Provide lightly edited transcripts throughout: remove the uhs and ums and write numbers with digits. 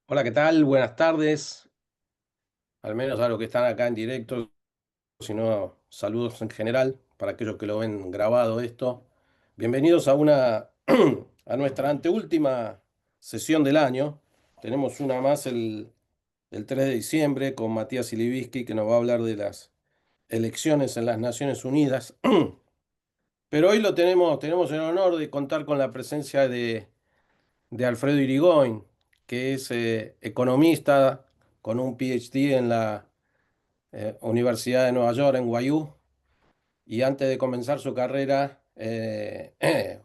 Hola, ¿qué tal? Buenas tardes, al menos a los que están acá en directo, si no, saludos en general para aquellos que lo ven grabado esto. Bienvenidos a a nuestra anteúltima sesión del año. Tenemos una más el 3 de diciembre con Matías Ilivisky que nos va a hablar de las elecciones en las Naciones Unidas. Pero hoy tenemos el honor de contar con la presencia de Alfredo Irigoyen, que es economista con un PhD en la Universidad de Nueva York, en NYU, y antes de comenzar su carrera,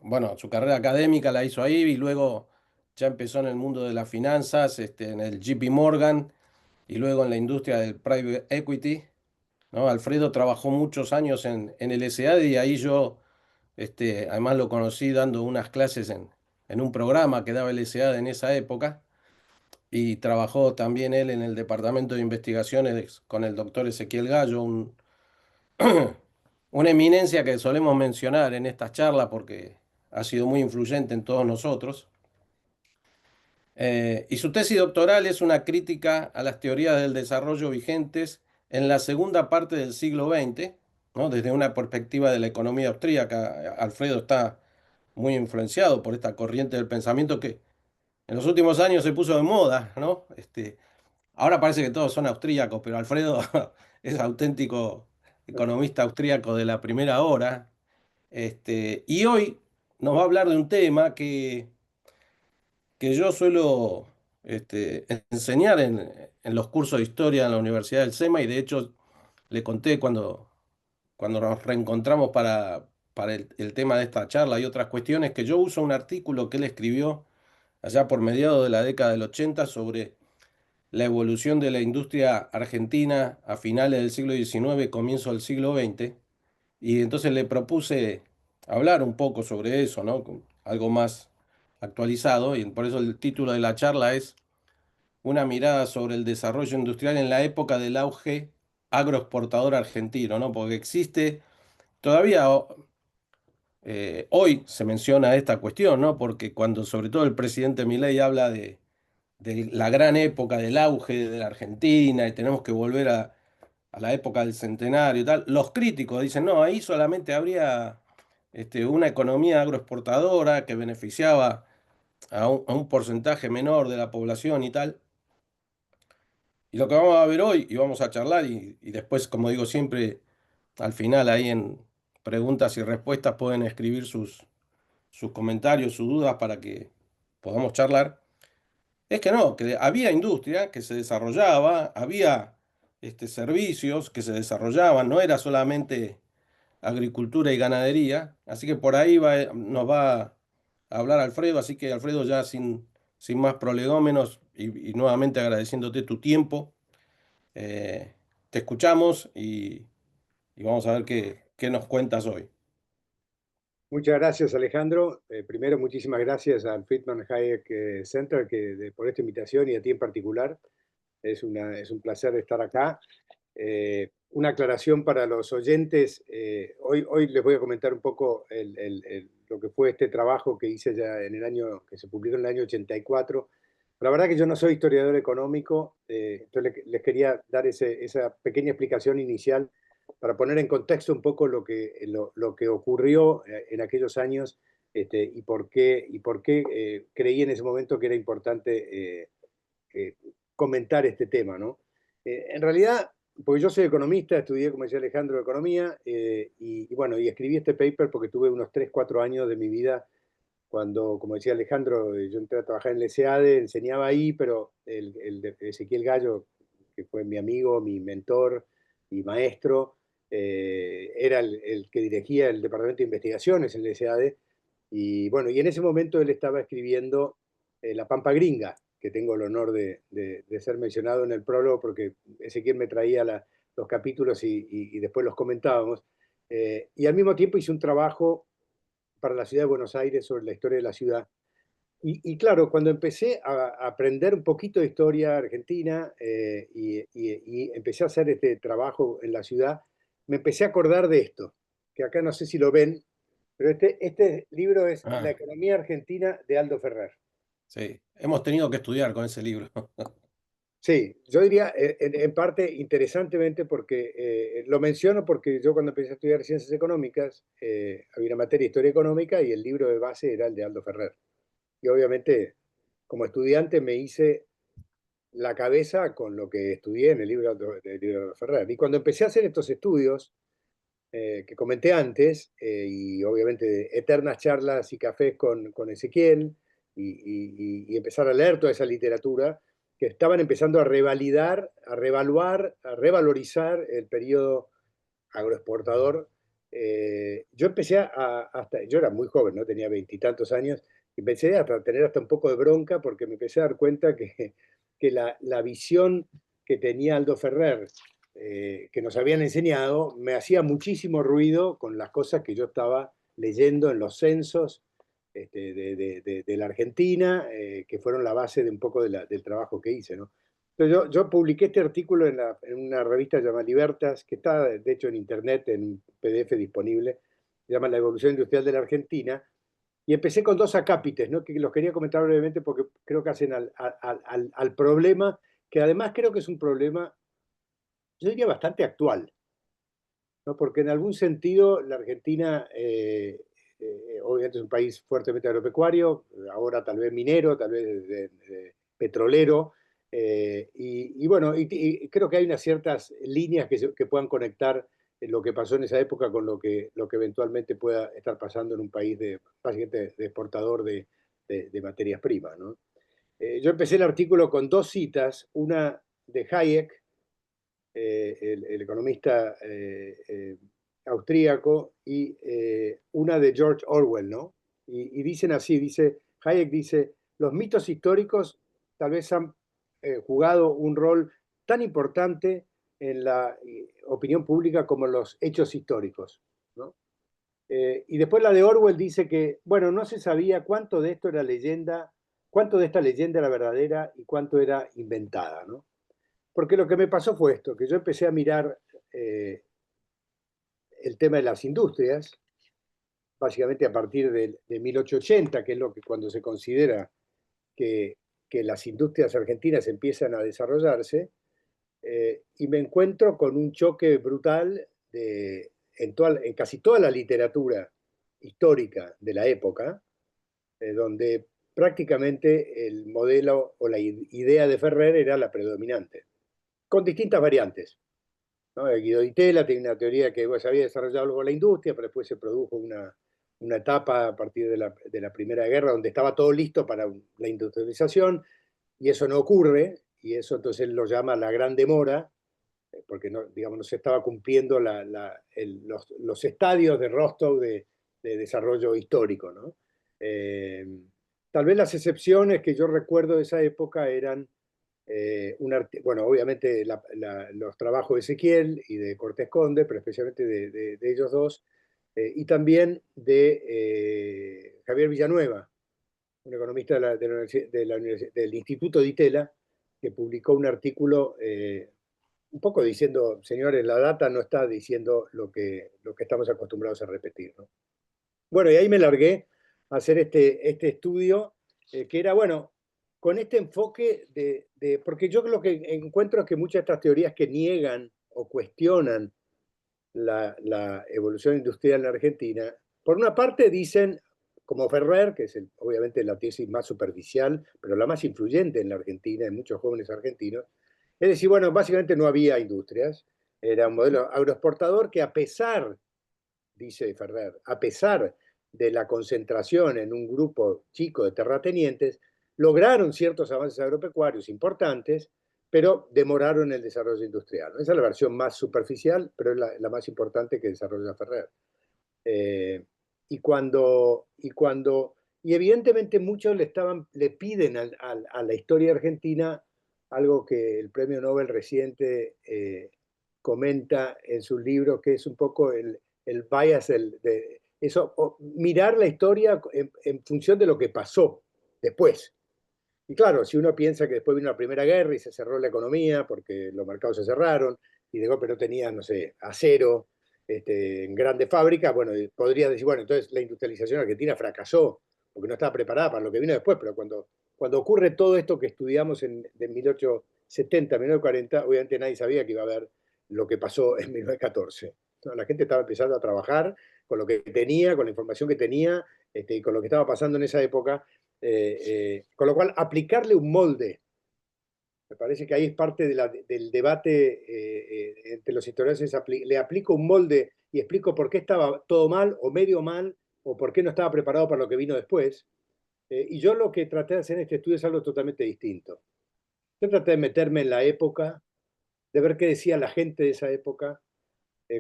bueno, su carrera académica la hizo ahí y luego ya empezó en el mundo de las finanzas, en el JP Morgan y luego en la industria del private equity, ¿no? Alfredo trabajó muchos años en el SEAD y ahí yo, además lo conocí dando unas clases en un programa que daba el SEAD en esa época. Y trabajó también él en el departamento de investigaciones con el doctor Ezequiel Gallo, una eminencia que solemos mencionar en estas charlas porque ha sido muy influyente en todos nosotros. Y su tesis doctoral es una crítica a las teorías del desarrollo vigentes en la segunda parte del siglo XX, ¿no? Desde una perspectiva de la economía austríaca. Alfredo está muy influenciado por esta corriente del pensamiento que en los últimos años se puso de moda, ¿no? Ahora parece que todos son austríacos, pero Alfredo es auténtico economista austríaco de la primera hora. Y hoy nos va a hablar de un tema que yo suelo enseñar en los cursos de historia en la Universidad del SEMA y de hecho le conté cuando nos reencontramos para el tema de esta charla y otras cuestiones, que yo uso un artículo que él escribió allá por mediados de la década del 80 sobre la evolución de la industria argentina a finales del siglo XIX, comienzo del siglo XX, y entonces le propuse hablar un poco sobre eso, ¿no? Con algo más actualizado, y por eso el título de la charla es Una mirada sobre el desarrollo industrial en la época del auge agroexportador argentino, ¿no? Porque existe, todavía hoy se menciona esta cuestión, ¿no? Porque cuando sobre todo el presidente Milei habla de la gran época del auge de la Argentina y tenemos que volver a la época del centenario y tal. Los críticos dicen, no, ahí solamente habría una economía agroexportadora que beneficiaba a un porcentaje menor de la población y tal. Y lo que vamos a ver hoy, y vamos a charlar, y después, como digo siempre, al final ahí en preguntas y respuestas pueden escribir sus comentarios, sus dudas para que podamos charlar. Es que no, que había industria que se desarrollaba, había servicios que se desarrollaban, no era solamente agricultura y ganadería. Así que por ahí nos va a hablar Alfredo, así que Alfredo ya sin más prolegómenos y nuevamente agradeciéndote tu tiempo, eh, te escuchamos y vamos a ver qué nos cuentas hoy. Muchas gracias, Alejandro. Primero, muchísimas gracias al Friedman Hayek Center por esta invitación y a ti en particular. Es un placer estar acá. Una aclaración para los oyentes. Hoy les voy a comentar un poco lo que fue este trabajo que hice ya que se publicó en el año 84. La verdad que yo no soy historiador económico, entonces les quería dar esa pequeña explicación inicial para poner en contexto un poco lo que ocurrió en aquellos años y por qué creí en ese momento que era importante comentar este tema, ¿no? En realidad, porque yo soy economista, estudié, como decía Alejandro, economía, y bueno, y escribí este paper porque tuve unos 3 4 años de mi vida cuando, como decía Alejandro, yo entré a trabajar en el SEADE, enseñaba ahí, pero Ezequiel Gallo, que fue mi amigo, mi mentor y maestro, era el que dirigía el departamento de investigaciones en el SEADE. Y bueno, y en ese momento él estaba escribiendo La Pampa Gringa, que tengo el honor de ser mencionado en el prólogo porque Ezequiel me traía los capítulos y después los comentábamos. Y al mismo tiempo hice un trabajo para la ciudad de Buenos Aires sobre la historia de la ciudad. Y claro, cuando empecé a aprender un poquito de historia argentina y empecé a hacer este trabajo en la ciudad, me empecé a acordar de esto, que acá no sé si lo ven, pero este libro es La Ah, economía argentina de Aldo Ferrer. Sí, hemos tenido que estudiar con ese libro. Sí, yo diría en parte interesantemente porque lo menciono porque yo cuando empecé a estudiar ciencias económicas había una materia de historia económica y el libro de base era el de Aldo Ferrer. Y obviamente como estudiante me hice la cabeza con lo que estudié en el libro de Aldo Ferrer. Y cuando empecé a hacer estos estudios que comenté antes, y obviamente eternas charlas y cafés con Ezequiel, y empezar a leer toda esa literatura, que estaban empezando a revalidar, a revaluar, a revalorizar el periodo agroexportador. Yo empecé hasta, yo era muy joven, ¿no? Tenía veintitantos años, y empecé a tener hasta un poco de bronca porque me empecé a dar cuenta que la visión que tenía Aldo Ferrer, que nos habían enseñado, me hacía muchísimo ruido con las cosas que yo estaba leyendo en los censos de la Argentina, que fueron la base de un poco del trabajo que hice, ¿no? Entonces yo publiqué este artículo en una revista llamada Libertas, que está de hecho en internet, en un PDF disponible, se llama La evolución industrial de la Argentina, y empecé con dos acápites, ¿no? Que los quería comentar brevemente porque creo que hacen al problema, que además creo que es un problema, yo diría, bastante actual, ¿no? Porque en algún sentido la Argentina obviamente es un país fuertemente agropecuario, ahora tal vez minero, tal vez petrolero, bueno, y creo que hay unas ciertas líneas que puedan conectar lo que pasó en esa época con lo que eventualmente pueda estar pasando en un país básicamente de exportador de materias primas, ¿no? Yo empecé el artículo con dos citas, una de Hayek, el economista austríaco, y una de George Orwell, ¿no? Y dicen así, Hayek dice, los mitos históricos tal vez han jugado un rol tan importante en la opinión pública como los hechos históricos, ¿no? Y después la de Orwell dice que, bueno, no se sabía cuánto de esto era leyenda, cuánto de esta leyenda era verdadera y cuánto era inventada, ¿no? Porque lo que me pasó fue esto, que yo empecé a mirar eh, el tema de las industrias, básicamente a partir de 1880, que es lo que cuando se considera que, que las industrias argentinas empiezan a desarrollarse, y me encuentro con un choque brutal en casi toda la literatura histórica de la época, donde prácticamente el modelo o la idea de Ferrer era la predominante, con distintas variantes. ¿No? Guido Di Tella tiene una teoría que se había desarrollado luego la industria, pero después se produjo una etapa a partir de la Primera Guerra donde estaba todo listo para la industrialización y eso no ocurre, y eso entonces él lo llama la gran demora, porque no, digamos, no se estaba cumpliendo los estadios de Rostov de desarrollo histórico, ¿no? Eh, Tal vez las excepciones que yo recuerdo de esa época eran bueno, obviamente los trabajos de Ezequiel y de Cortés Conde, pero especialmente de ellos dos, y también de Javier Villanueva, un economista del Instituto Di Tella, que publicó un artículo un poco diciendo, señores, la data no está diciendo lo que estamos acostumbrados a repetir, ¿no? Bueno, y ahí me largué a hacer este estudio, que era, bueno, con este enfoque porque yo lo que encuentro es que muchas de estas teorías que niegan o cuestionan la evolución industrial en la Argentina, por una parte dicen, como Ferrer, que es obviamente la tesis más superficial, pero la más influyente en la Argentina, en muchos jóvenes argentinos, es decir, bueno, básicamente no había industrias, era un modelo agroexportador que a pesar, dice Ferrer, a pesar de la concentración en un grupo chico de terratenientes, lograron ciertos avances agropecuarios importantes, pero demoraron el desarrollo industrial. Esa es la versión más superficial, pero es la más importante que desarrolla Ferrer. Eh, y evidentemente muchos le piden a la historia argentina algo que el premio Nobel reciente comenta en sus libros, que es un poco el bias, eso, mirar la historia en función de lo que pasó después. Y claro, si uno piensa que después vino la Primera Guerra y se cerró la economía porque los mercados se cerraron y de golpe no tenían, no sé, acero en grandes fábricas, bueno, podría decir, bueno, entonces la industrialización argentina fracasó porque no estaba preparada para lo que vino después, pero cuando ocurre todo esto que estudiamos de 1870, 1940, obviamente nadie sabía que iba a haber lo que pasó en 1914. ¿No? La gente estaba empezando a trabajar con lo que tenía, con la información que tenía, y con lo que estaba pasando en esa época, con lo cual aplicarle un molde, me parece que ahí es parte del debate entre los historiadores, le aplico un molde y explico por qué estaba todo mal o medio mal, o por qué no estaba preparado para lo que vino después. Y yo lo que traté de hacer en este estudio es algo totalmente distinto. Yo traté de meterme en la época, de ver qué decía la gente de esa época,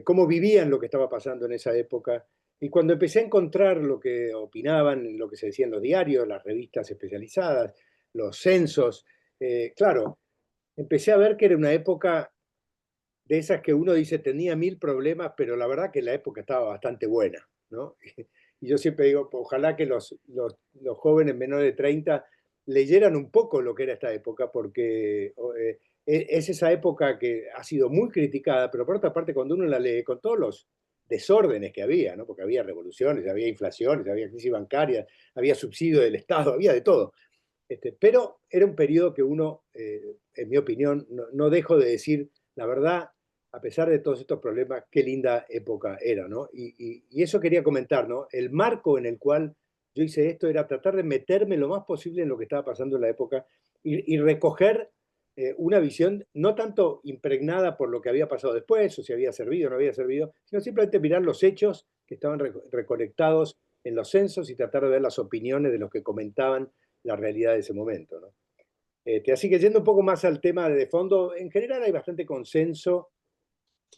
cómo vivían lo que estaba pasando en esa época. Y cuando empecé a encontrar lo que opinaban, lo que se decía en los diarios, las revistas especializadas, los censos, claro, empecé a ver que era una época de esas que uno dice tenía mil problemas, pero la verdad que la época estaba bastante buena, ¿no? Y yo siempre digo, ojalá que los jóvenes menores de 30 leyeran un poco lo que era esta época, porque es esa época que ha sido muy criticada, pero por otra parte, cuando uno la lee, con todos los desórdenes que había, ¿no? Porque había revoluciones, había inflaciones, había crisis bancaria, había subsidio del Estado, había de todo. Pero era un periodo que uno, en mi opinión, no dejo de decir, la verdad, a pesar de todos estos problemas, qué linda época era, ¿no? Y eso quería comentar, ¿no? El marco en el cual yo hice esto era tratar de meterme lo más posible en lo que estaba pasando en la época y recoger una visión no tanto impregnada por lo que había pasado después, o si había servido o no había servido, sino simplemente mirar los hechos que estaban recolectados en los censos y tratar de ver las opiniones de los que comentaban la realidad de ese momento, ¿no? Así que yendo un poco más al tema de fondo, en general hay bastante consenso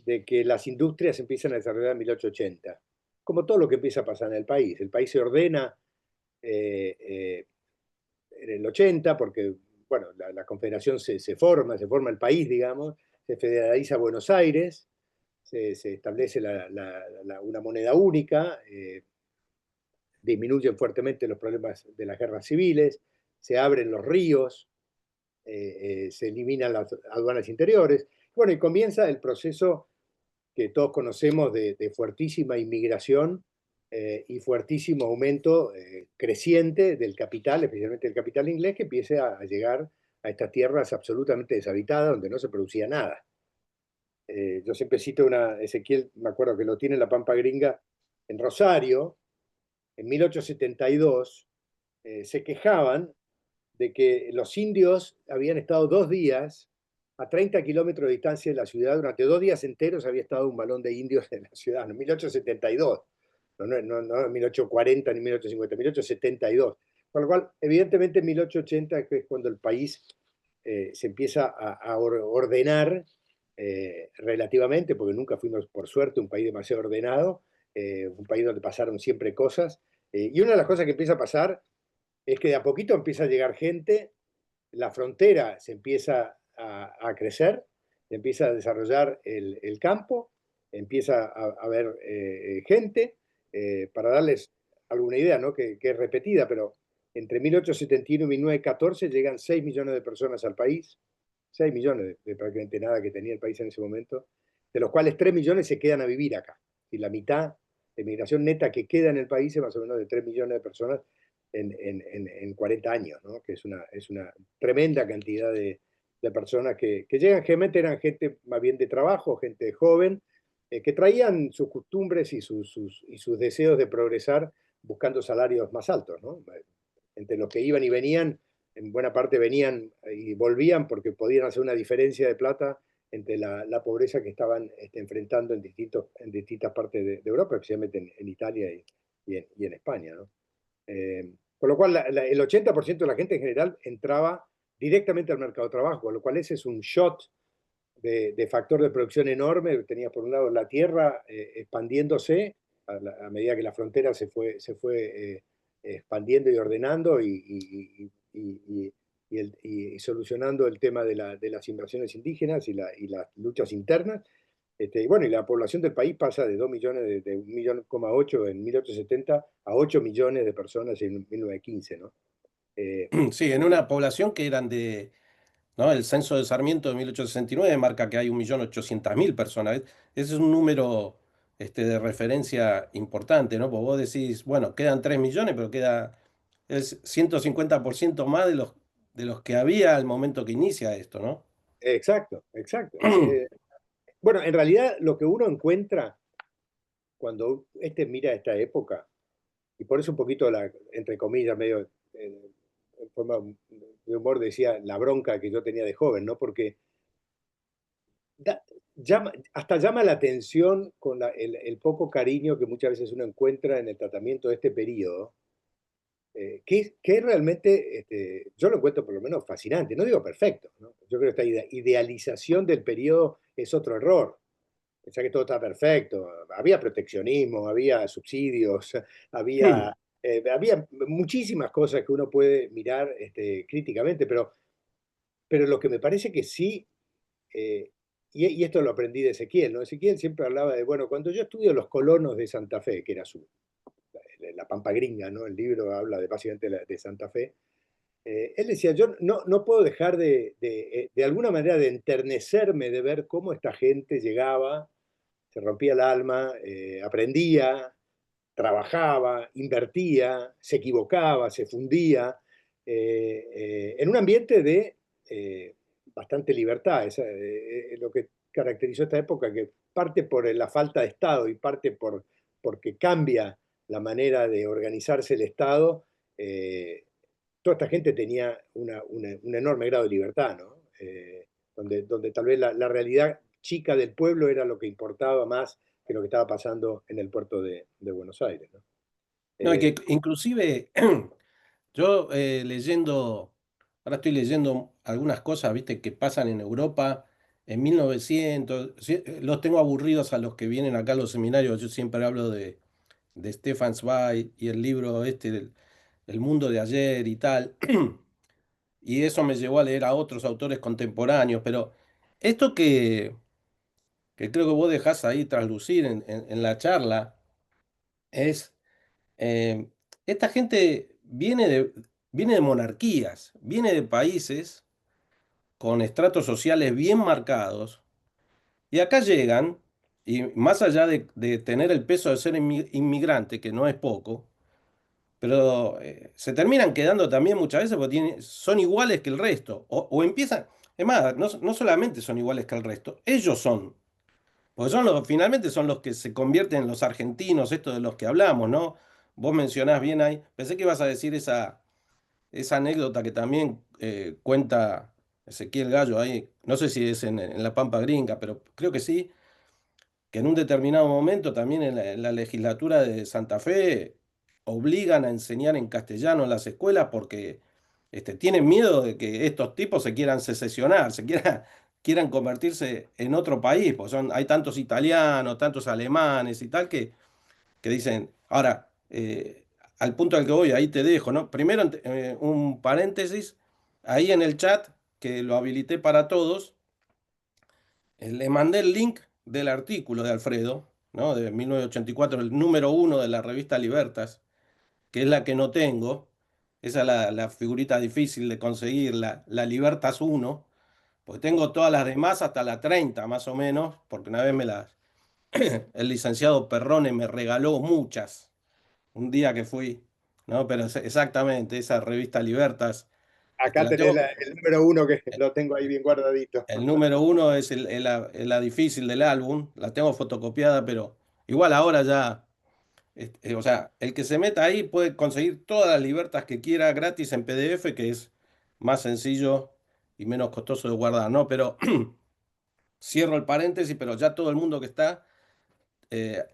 de que las industrias empiezan a desarrollar en 1880, como todo lo que empieza a pasar en el país. El país se ordena eh, eh, en el 80 porque, bueno, la confederación se forma el país, digamos, se federaliza Buenos Aires, se establece una moneda única, disminuyen fuertemente los problemas de las guerras civiles, se abren los ríos, se eliminan las aduanas interiores. Bueno, y comienza el proceso que todos conocemos de fuertísima inmigración y fuertísimo aumento creciente del capital, especialmente el capital inglés, que empiece a llegar a estas tierras absolutamente deshabitadas donde no se producía nada. Yo siempre cito una, Ezequiel, me acuerdo que lo tiene en la Pampa Gringa, en Rosario, en 1872, se quejaban de que los indios habían estado 2 días a 30 kilómetros de distancia de la ciudad. Durante 2 días enteros había estado un balón de indios en la ciudad, en 1872. No en 1840 ni 1850, 1872. Con lo cual, evidentemente, en 1880 es cuando el país se empieza a ordenar relativamente, porque nunca fuimos, por suerte, un país demasiado ordenado, un país donde pasaron siempre cosas. Y una de las cosas que empieza a pasar es que de a poquito empieza a llegar gente, la frontera se empieza a crecer, se empieza a desarrollar el campo, empieza a haber gente, para darles alguna idea, ¿no? Que es repetida, pero entre 1871 y 1914 llegan 6 millones de personas al país, 6 millones de prácticamente nada que tenía el país en ese momento, de los cuales 3 millones se quedan a vivir acá. Y la mitad de migración neta que queda en el país es más o menos de 3 millones de personas en 40 años, ¿no? Que es una tremenda cantidad de personas que llegan, generalmente eran gente más bien de trabajo, gente joven, que traían sus costumbres y sus deseos de progresar buscando salarios más altos, ¿no? Entre los que iban y venían, en buena parte venían y volvían porque podían hacer una diferencia de plata entre la pobreza que estaban enfrentando en distintas partes de Europa, especialmente en Italia y en España, ¿no? Con lo cual, el 80% de la gente en general entraba directamente al mercado de trabajo, con lo cual ese es un shot de factor de producción enorme. Tenías por un lado la tierra expandiéndose a medida que la frontera se fue expandiendo y ordenando y solucionando el tema de las invasiones indígenas y las luchas internas. Y bueno, y la población del país pasa de 2 millones, de 1,8 millón en 1870 a 8 millones de personas en 1915, ¿no? Eh, Sí, en una población que eran de, ¿no? El censo de Sarmiento de 1869 marca que hay 1.800.000 personas. Ese es un número de referencia importante, ¿no? Porque vos decís, bueno, quedan 3 millones, pero queda es 150% más de los que había al momento que inicia esto, ¿no? Exacto, exacto. Bueno, en realidad lo que uno encuentra cuando mira esta época, y por eso un poquito entre comillas, medio en forma de humor decía la bronca que yo tenía de joven, ¿no? Porque da- hasta llama la atención con el poco cariño que muchas veces uno encuentra en el tratamiento de este periodo, que realmente yo lo encuentro por lo menos fascinante, no digo perfecto, ¿no? Yo creo que esta idealización del periodo es otro error. Pensar que todo está perfecto. Había proteccionismo, había subsidios, había muchísimas cosas que uno puede mirar críticamente, pero lo que me parece que sí, eh, y esto lo aprendí de Ezequiel, ¿no? Ezequiel siempre hablaba de, bueno, cuando yo estudio los colonos de Santa Fe, que era la Pampa Gringa, ¿no? El libro habla básicamente de Santa Fe. Él decía, yo no puedo dejar de alguna manera de enternecerme de ver cómo esta gente llegaba, se rompía el alma, aprendía, trabajaba, invertía, se equivocaba, se fundía, en un ambiente de bastante libertad. Lo que caracterizó esta época, que parte por la falta de Estado y parte porque cambia la manera de organizarse el Estado, toda esta gente tenía un enorme grado de libertad, ¿no? Donde tal vez la realidad chica del pueblo era lo que importaba más que lo que estaba pasando en el puerto de Buenos Aires, ¿no? No, y Eh, que inclusive yo leyendo, ahora estoy leyendo algunas cosas, viste, que pasan en Europa en 1900, sí, los tengo aburridos a los que vienen acá a los seminarios, yo siempre hablo de Stefan Zweig y el libro este del El mundo de ayer y tal, y eso me llevó a leer a otros autores contemporáneos, pero esto que creo que vos dejás ahí traslucir en la charla es, eh, esta gente viene de monarquías, viene de países con estratos sociales bien marcados, y acá llegan, y más allá de tener el peso de ser inmigrante, que no es poco, pero se terminan quedando también muchas veces porque son iguales que el resto, o empiezan, es más, no solamente son iguales que el resto, ellos son. Porque finalmente son los que se convierten en los argentinos, esto de los que hablamos, ¿no? Vos mencionás bien ahí, pensé que ibas a decir esa anécdota que también cuenta Ezequiel Gallo ahí, no sé si es en La Pampa Gringa, pero creo que sí, que en un determinado momento también en la legislatura de Santa Fe obligan a enseñar en castellano en las escuelas porque tienen miedo de que estos tipos se quieran secesionar, quieran convertirse en otro país, porque hay tantos italianos, tantos alemanes y tal que dicen, ahora, al punto al que voy, ahí te dejo, ¿no? Primero, un paréntesis, ahí en el chat, que lo habilité para todos, le mandé el link del artículo de Alfredo, ¿no? De 1984, el número uno de la revista Libertas, que es la que no tengo. Esa es la figurita difícil de conseguir, la Libertas uno, porque tengo todas las demás hasta la 30 más o menos, porque una vez el licenciado Perrone me regaló muchas, un día que fui, ¿no? Pero exactamente, esa revista Libertas, Acá la tenés tengo. el número uno que lo tengo ahí bien guardadito. El número uno es la difícil del álbum, la tengo fotocopiada, pero igual ahora ya, o sea, el que se meta ahí puede conseguir todas las libertas que quiera gratis en PDF, que es más sencillo y menos costoso de guardar, ¿no? Pero cierro el paréntesis, pero ya todo el mundo que está,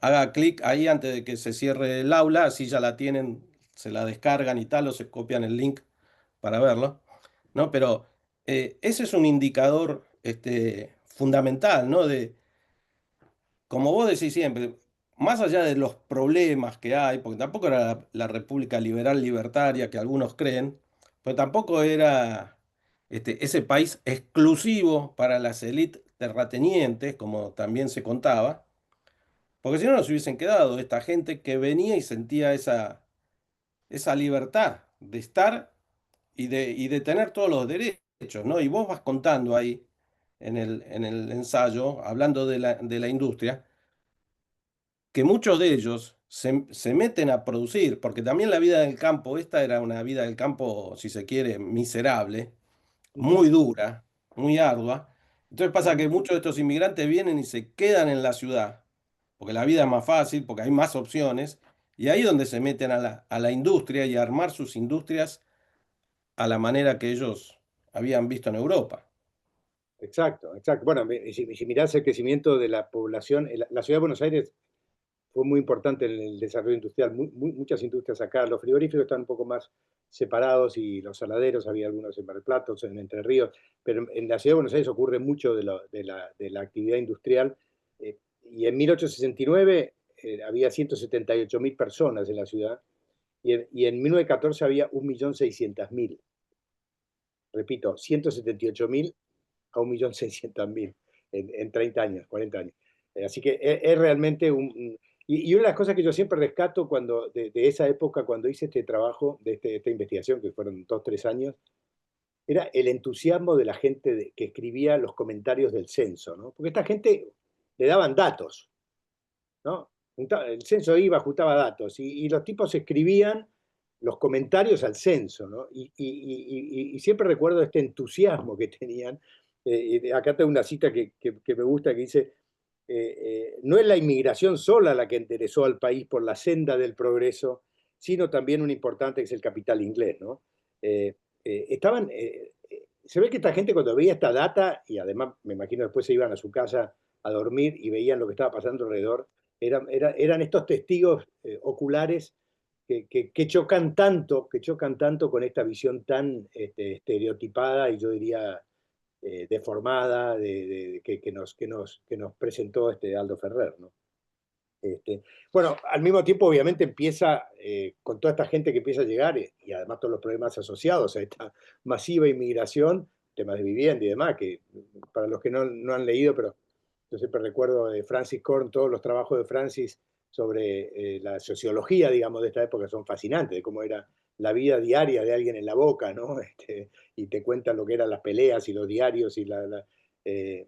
haga clic ahí antes de que se cierre el aula, así ya la tienen, se la descargan y tal, o se copian el link para verlo, ¿no? Pero ese es un indicador fundamental, ¿no? Como vos decís siempre, más allá de los problemas que hay, porque tampoco era la República Liberal Libertaria que algunos creen, pero tampoco era ese país exclusivo para las élites terratenientes, como también se contaba, porque si no nos hubiesen quedado esta gente que venía y sentía esa libertad de estar y de tener todos los derechos, ¿no? Y vos vas contando ahí en el ensayo, hablando de la industria, que muchos de ellos se meten a producir, porque también la vida del campo, esta era una vida del campo, si se quiere, miserable, Ujú, muy dura, muy ardua. Entonces pasa ujú. que muchos de estos inmigrantes vienen y se quedan en la ciudad, porque la vida es más fácil, porque hay más opciones, y ahí es donde se meten a la industria y a armar sus industrias a la manera que ellos habían visto en Europa. Exacto, exacto. Bueno, si mirás el crecimiento de la población, la ciudad de Buenos Aires fue muy importante en el desarrollo industrial, muchas industrias acá, los frigoríficos están un poco más separados y los saladeros, había algunos en Mar del Plata, otros en Entre Ríos, pero en la ciudad de Buenos Aires ocurre mucho de la actividad industrial, y en 1869 había 178.000 personas en la ciudad, y en 1914 había 1.600.000. Repito, 178.000 a 1.600.000 en 30 años, 40 años. Así que es realmente y una de las cosas que yo siempre rescato de esa época, cuando hice este trabajo, esta investigación, que fueron 2, 3 años, era el entusiasmo de la gente que escribía los comentarios del censo, ¿no? Porque esta gente le daban datos, ¿no? El censo iba, juntaba datos, y los tipos escribían los comentarios al censo, ¿no? Y siempre recuerdo este entusiasmo que tenían. Acá tengo una cita que me gusta, que dice, no es la inmigración sola la que enderezó al país por la senda del progreso, sino también un importante que es el capital inglés, ¿no? Se ve que esta gente, cuando veía esta data, y además me imagino después se iban a su casa a dormir y veían lo que estaba pasando alrededor, eran estos testigos oculares que chocan tanto con esta visión tan estereotipada y yo diría deformada que nos presentó Aldo Ferrer, ¿no? Bueno, al mismo tiempo, obviamente, empieza con toda esta gente que empieza a llegar, y además todos los problemas asociados a esta masiva inmigración, temas de vivienda y demás, que para los que no han leído, pero yo siempre recuerdo de Francis Corn, todos los trabajos de Francis sobre la sociología, digamos, de esta época son fascinantes, de cómo era la vida diaria de alguien en la Boca, ¿no? Y te cuentan lo que eran las peleas y los diarios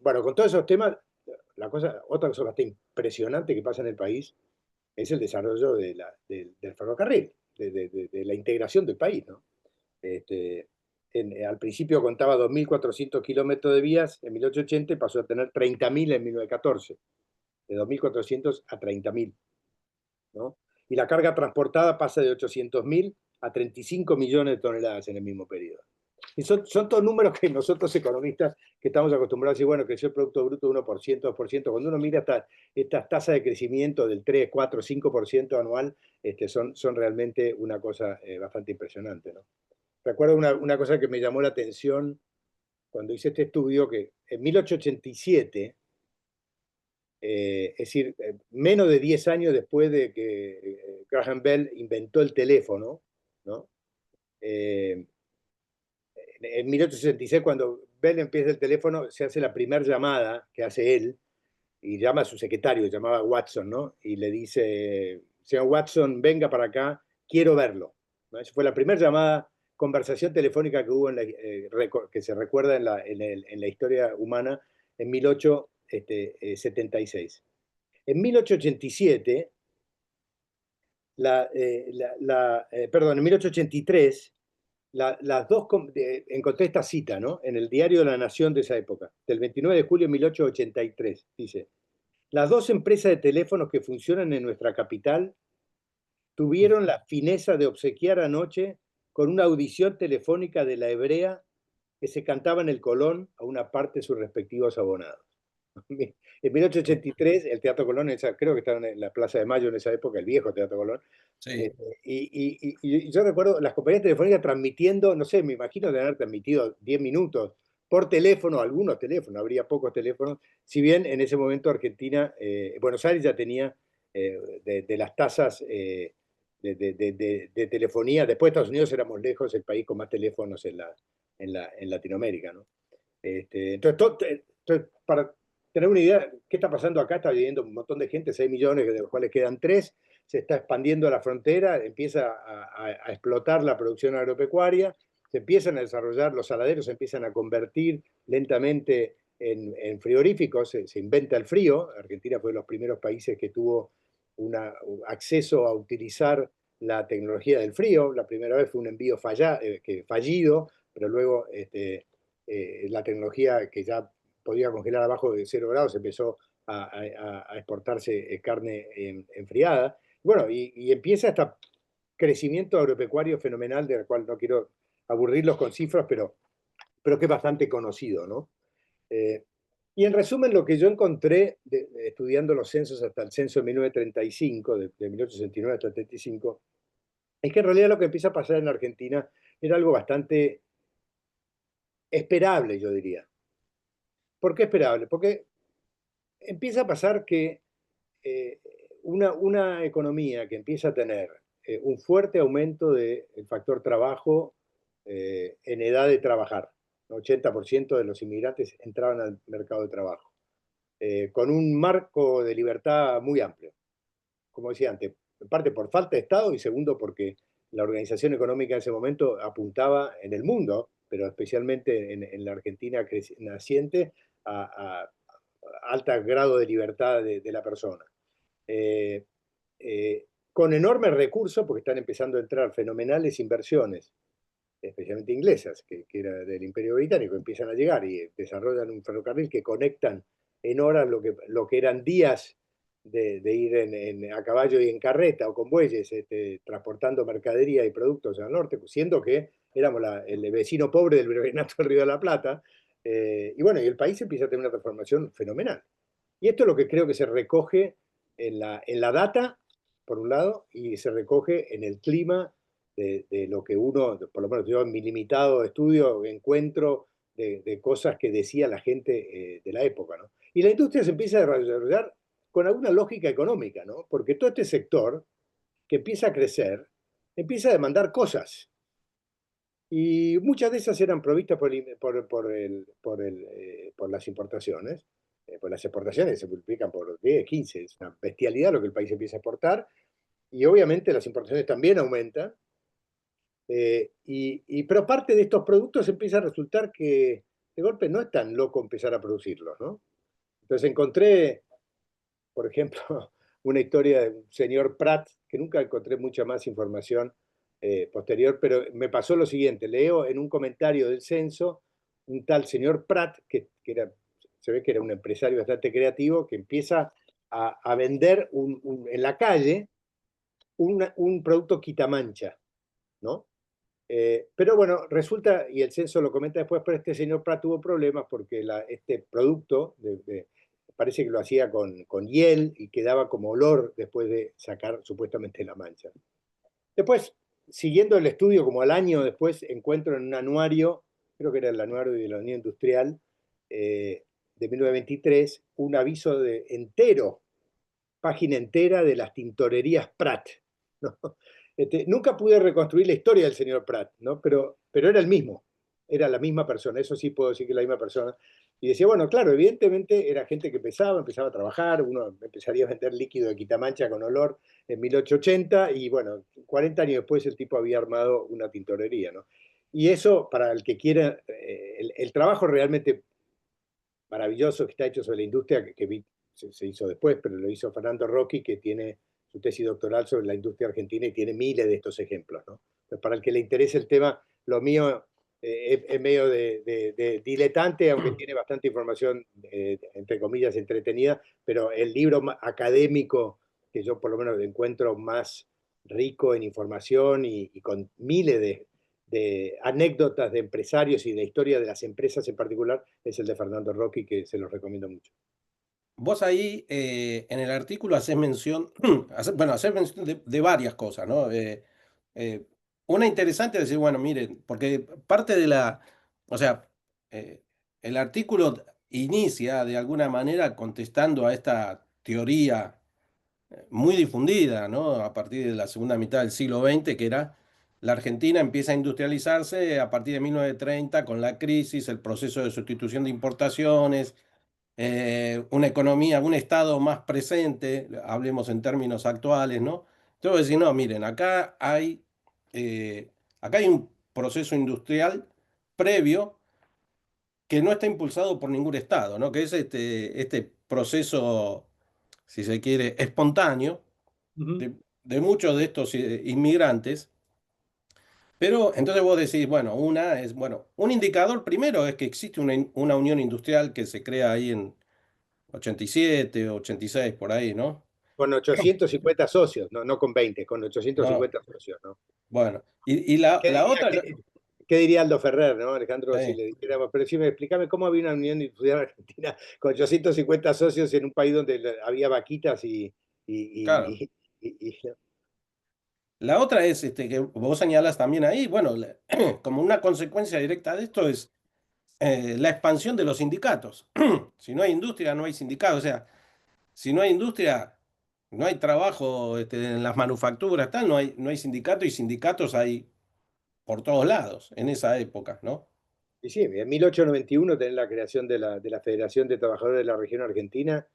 bueno, con todos esos temas, otra cosa bastante impresionante que pasa en el país es el desarrollo del ferrocarril, de la integración del país, ¿no? Este, Al principio contaba 2.400 kilómetros de vías en 1880 y pasó a tener 30.000 en 1914, de 2.400 a 30.000, ¿no? Y la carga transportada pasa de 800.000 a 35 millones de toneladas en el mismo periodo. Y son todos números que nosotros economistas, que estamos acostumbrados a decir, bueno, creció el Producto Bruto 1%, 2%, cuando uno mira estas tasas de crecimiento del 3, 4, 5% anual, son realmente una cosa bastante impresionante, ¿no? Recuerdo una cosa que me llamó la atención cuando hice este estudio, que en 1887, es decir, menos de 10 años después de que Graham Bell inventó el teléfono, ¿no? Eh, en 1866, cuando Bell empieza el teléfono, se hace la primera llamada que hace él, y llama a su secretario, llamaba Watson, ¿no? Y le dice, señor Watson, venga para acá, quiero verlo, ¿no? Esa fue la primera llamada, conversación telefónica que hubo, que se recuerda en la historia humana, en 1876. En 1887, perdón, en 1883, las dos, encontré esta cita, ¿no? En el diario de la Nación de esa época, del 29 de julio de 1883, dice, las dos empresas de teléfonos que funcionan en nuestra capital tuvieron la fineza de obsequiar anoche con una audición telefónica de la hebrea que se cantaba en el Colón a una parte de sus respectivos abonados. En 1883, el Teatro Colón, creo que estaba en la Plaza de Mayo en esa época, el viejo Teatro Colón, Sí. y yo recuerdo las compañías telefónicas transmitiendo, no sé, me imagino de haber transmitido 10 minutos por teléfono, algunos teléfonos, habría pocos teléfonos, si bien en ese momento Argentina, Buenos Aires ya tenía de las tasas de telefonía, después de Estados Unidos éramos lejos el país con más teléfonos en Latinoamérica, ¿no? Entonces, para tener una idea, ¿qué está pasando acá? Está viviendo un montón de gente, 6 millones, de los cuales quedan 3, se está expandiendo la frontera, empieza a explotar la producción agropecuaria, se empiezan a desarrollar, los saladeros se empiezan a convertir lentamente en frigoríficos, se inventa el frío, Argentina fue de los primeros países que tuvo un acceso a utilizar la tecnología del frío. La primera vez fue un envío fallido, pero luego la tecnología que ya podía congelar abajo de 0 grados empezó a exportarse carne enfriada. Bueno, y empieza este crecimiento agropecuario fenomenal, del cual no quiero aburrirlos con cifras, pero que es bastante conocido, ¿no? Eh, y en resumen, lo que yo encontré estudiando los censos hasta el censo de 1935, de 1869 hasta el 35, es que en realidad lo que empieza a pasar en Argentina era algo bastante esperable, yo diría. ¿Por qué esperable? Porque empieza a pasar que eh, una economía que empieza a tener un fuerte aumento del factor trabajo en edad de trabajar, 80% de los inmigrantes entraban al mercado de trabajo, con un marco de libertad muy amplio, como decía antes, en parte por falta de Estado y segundo porque la organización económica en ese momento apuntaba en el mundo, pero especialmente en la Argentina naciente, a alto grado de libertad de la persona. Eh, con enormes recursos, porque están empezando a entrar fenomenales inversiones, especialmente inglesas, que era del Imperio Británico, empiezan a llegar y desarrollan un ferrocarril que conectan en horas lo que eran días de ir a caballo y en carreta o con bueyes, transportando mercadería y productos al norte, siendo que éramos el vecino pobre del Virreinato del Río de la Plata. Y bueno, y el país empieza a tener una transformación fenomenal. Y esto es lo que creo que se recoge en la data, por un lado, y se recoge en el clima de lo que uno, por lo menos yo en mi limitado estudio, encuentro de cosas que decía la gente de la época, ¿no? Y la industria se empieza a desarrollar con alguna lógica económica, ¿no? Porque todo este sector que empieza a crecer, empieza a demandar cosas. Y muchas de esas eran provistas por las importaciones. Pues las exportaciones se multiplican por 10, 15, es una bestialidad lo que el país empieza a exportar. Y obviamente las importaciones también aumentan. Pero parte de estos productos empieza a resultar que de golpe no es tan loco empezar a producirlos, ¿no? Entonces encontré, por ejemplo, una historia de un señor Pratt, que nunca encontré mucha más información posterior, pero me pasó lo siguiente, leo en un comentario del censo un tal señor Pratt, se ve que era un empresario bastante creativo, que empieza a vender en la calle un producto quitamancha, ¿no? Pero bueno, resulta, y el censo lo comenta después, pero este señor Prat tuvo problemas porque este producto parece que lo hacía con hiel y quedaba como olor después de sacar supuestamente la mancha. Después, siguiendo el estudio, como al año después, encuentro en un anuario, creo que era el anuario de la Unión Industrial, de 1923, un aviso entero, página entera de las tintorerías Prat, ¿no? Nunca pude reconstruir la historia del señor Pratt, ¿no? Pero era el mismo, era la misma persona, eso sí puedo decir que es la misma persona. Y decía, bueno, claro, evidentemente era gente que empezaba a trabajar, uno empezaría a vender líquido de quitamancha con olor en 1880 y bueno, 40 años después el tipo había armado una tintorería, ¿no? Y eso, para el que quiera, el trabajo realmente maravilloso que está hecho sobre la industria, se hizo después, pero lo hizo Fernando Rocchi, que tiene su tesis doctoral sobre la industria argentina y tiene miles de estos ejemplos, ¿no? Entonces, para el que le interese el tema, lo mío es medio de diletante, aunque tiene bastante información, entre comillas, entretenida, pero el libro académico que yo por lo menos encuentro más rico en información y con miles de anécdotas de empresarios y de historia de las empresas en particular, es el de Fernando Rocchi, que se los recomiendo mucho. Vos ahí en el artículo haces mención, bueno, haces mención de varias cosas, ¿no? Eh, una interesante es decir, bueno, miren, porque parte de o sea, eh, el artículo inicia de alguna manera contestando a esta teoría muy difundida, ¿no? A partir de la segunda mitad del siglo XX, que era la Argentina empieza a industrializarse a partir de 1930 con la crisis, el proceso de sustitución de importaciones, una economía, un Estado más presente, hablemos en términos actuales, ¿no? Entonces, decir, no, miren, acá hay un proceso industrial previo que no está impulsado por ningún Estado, ¿no? Que es este proceso, si se quiere, espontáneo, Ujú. de muchos de estos inmigrantes. Pero entonces vos decís, bueno, bueno, un indicador primero es que existe una unión industrial que se crea ahí en 87, 86, por ahí, ¿no? Con 850 socios, no, no con 20, con No, 850 socios, ¿no? bueno. Y la, ¿Qué la diría, otra, qué diría Aldo Ferrer, ¿no, Alejandro? Si sí, le dijéramos, pero sí, explícame cómo había una unión industrial argentina con 850 socios en un país donde había vaquitas claro. y, La otra es que vos señalas también ahí, bueno, como una consecuencia directa de esto es la expansión de los sindicatos. Si no hay industria, no hay sindicatos. O sea, si no hay industria, no hay trabajo en las manufacturas, tal, no hay sindicato y sindicatos hay por todos lados en esa época, ¿no? y sí, en 1891 tenés la creación de la Federación de Trabajadores de la Región Argentina,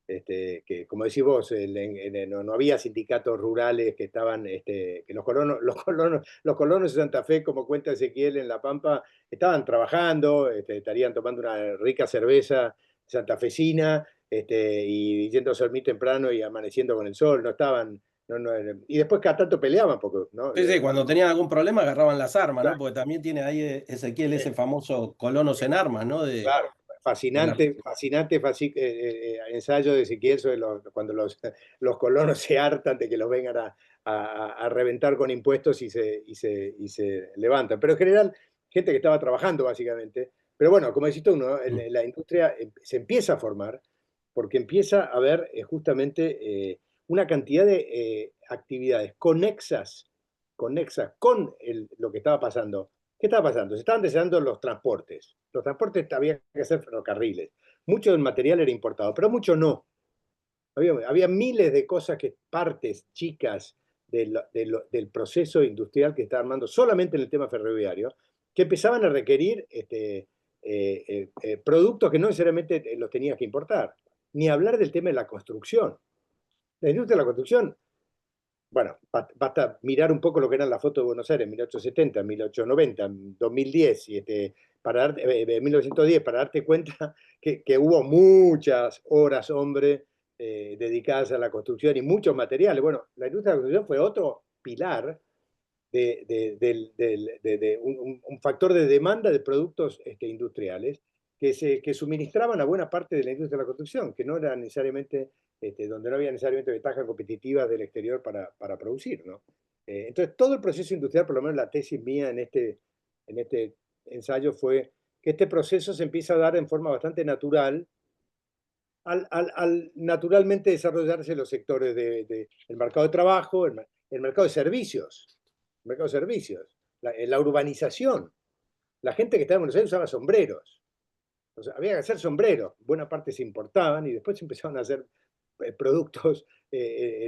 que como decís vos, no, no había sindicatos rurales que estaban, que los colonos de Santa Fe, como cuenta Ezequiel en La Pampa, estaban trabajando, estarían tomando una rica cerveza santafesina, y yendo a dormir temprano y amaneciendo con el sol, no estaban, y después cada tanto peleaban, porque, ¿no? Sí, sí, cuando tenían algún problema agarraban las armas, ¿no? Claro, Porque también tiene ahí Ezequiel ese famoso colonos en armas, ¿no? claro, De la... fascinante, ensayo de Ezequiel sobre cuando los colonos se hartan de que los vengan a reventar con impuestos y se levantan. Pero en general, gente que estaba trabajando básicamente. Pero bueno, como decís tú, ¿no? La industria se empieza a formar porque empieza a haber justamente una cantidad de actividades conexas con lo que estaba pasando. ¿Qué estaba pasando? Se estaban desarrollando los transportes. Los transportes había que hacer ferrocarriles. Mucho del material era importado, pero mucho no. Había miles de cosas, partes chicas del proceso industrial que está armando solamente en el tema ferroviario, que empezaban a requerir productos que no necesariamente los tenías que importar. Ni hablar del tema de la construcción. La industria de la construcción, bueno, basta mirar un poco lo que eran las fotos de Buenos Aires en 1870, 1890, 2010, para 1910, para darte cuenta que hubo muchas horas, hombre, dedicadas a la construcción y muchos materiales. Bueno, la industria de la construcción fue otro pilar de un factor de demanda de productos industriales que suministraban a buena parte de la industria de la construcción, que no era necesariamente, donde no había necesariamente ventajas competitivas del exterior para producir, ¿no? Entonces, todo el proceso industrial, por lo menos la tesis mía en este ensayo fue que este proceso se empieza a dar en forma bastante natural al naturalmente desarrollarse los sectores del mercado de trabajo, el mercado de servicios, el mercado de servicios, la urbanización. La gente que estaba en Buenos Aires usaba sombreros. O sea, había que hacer sombreros. Buena parte se importaban y después se empezaron a hacer productos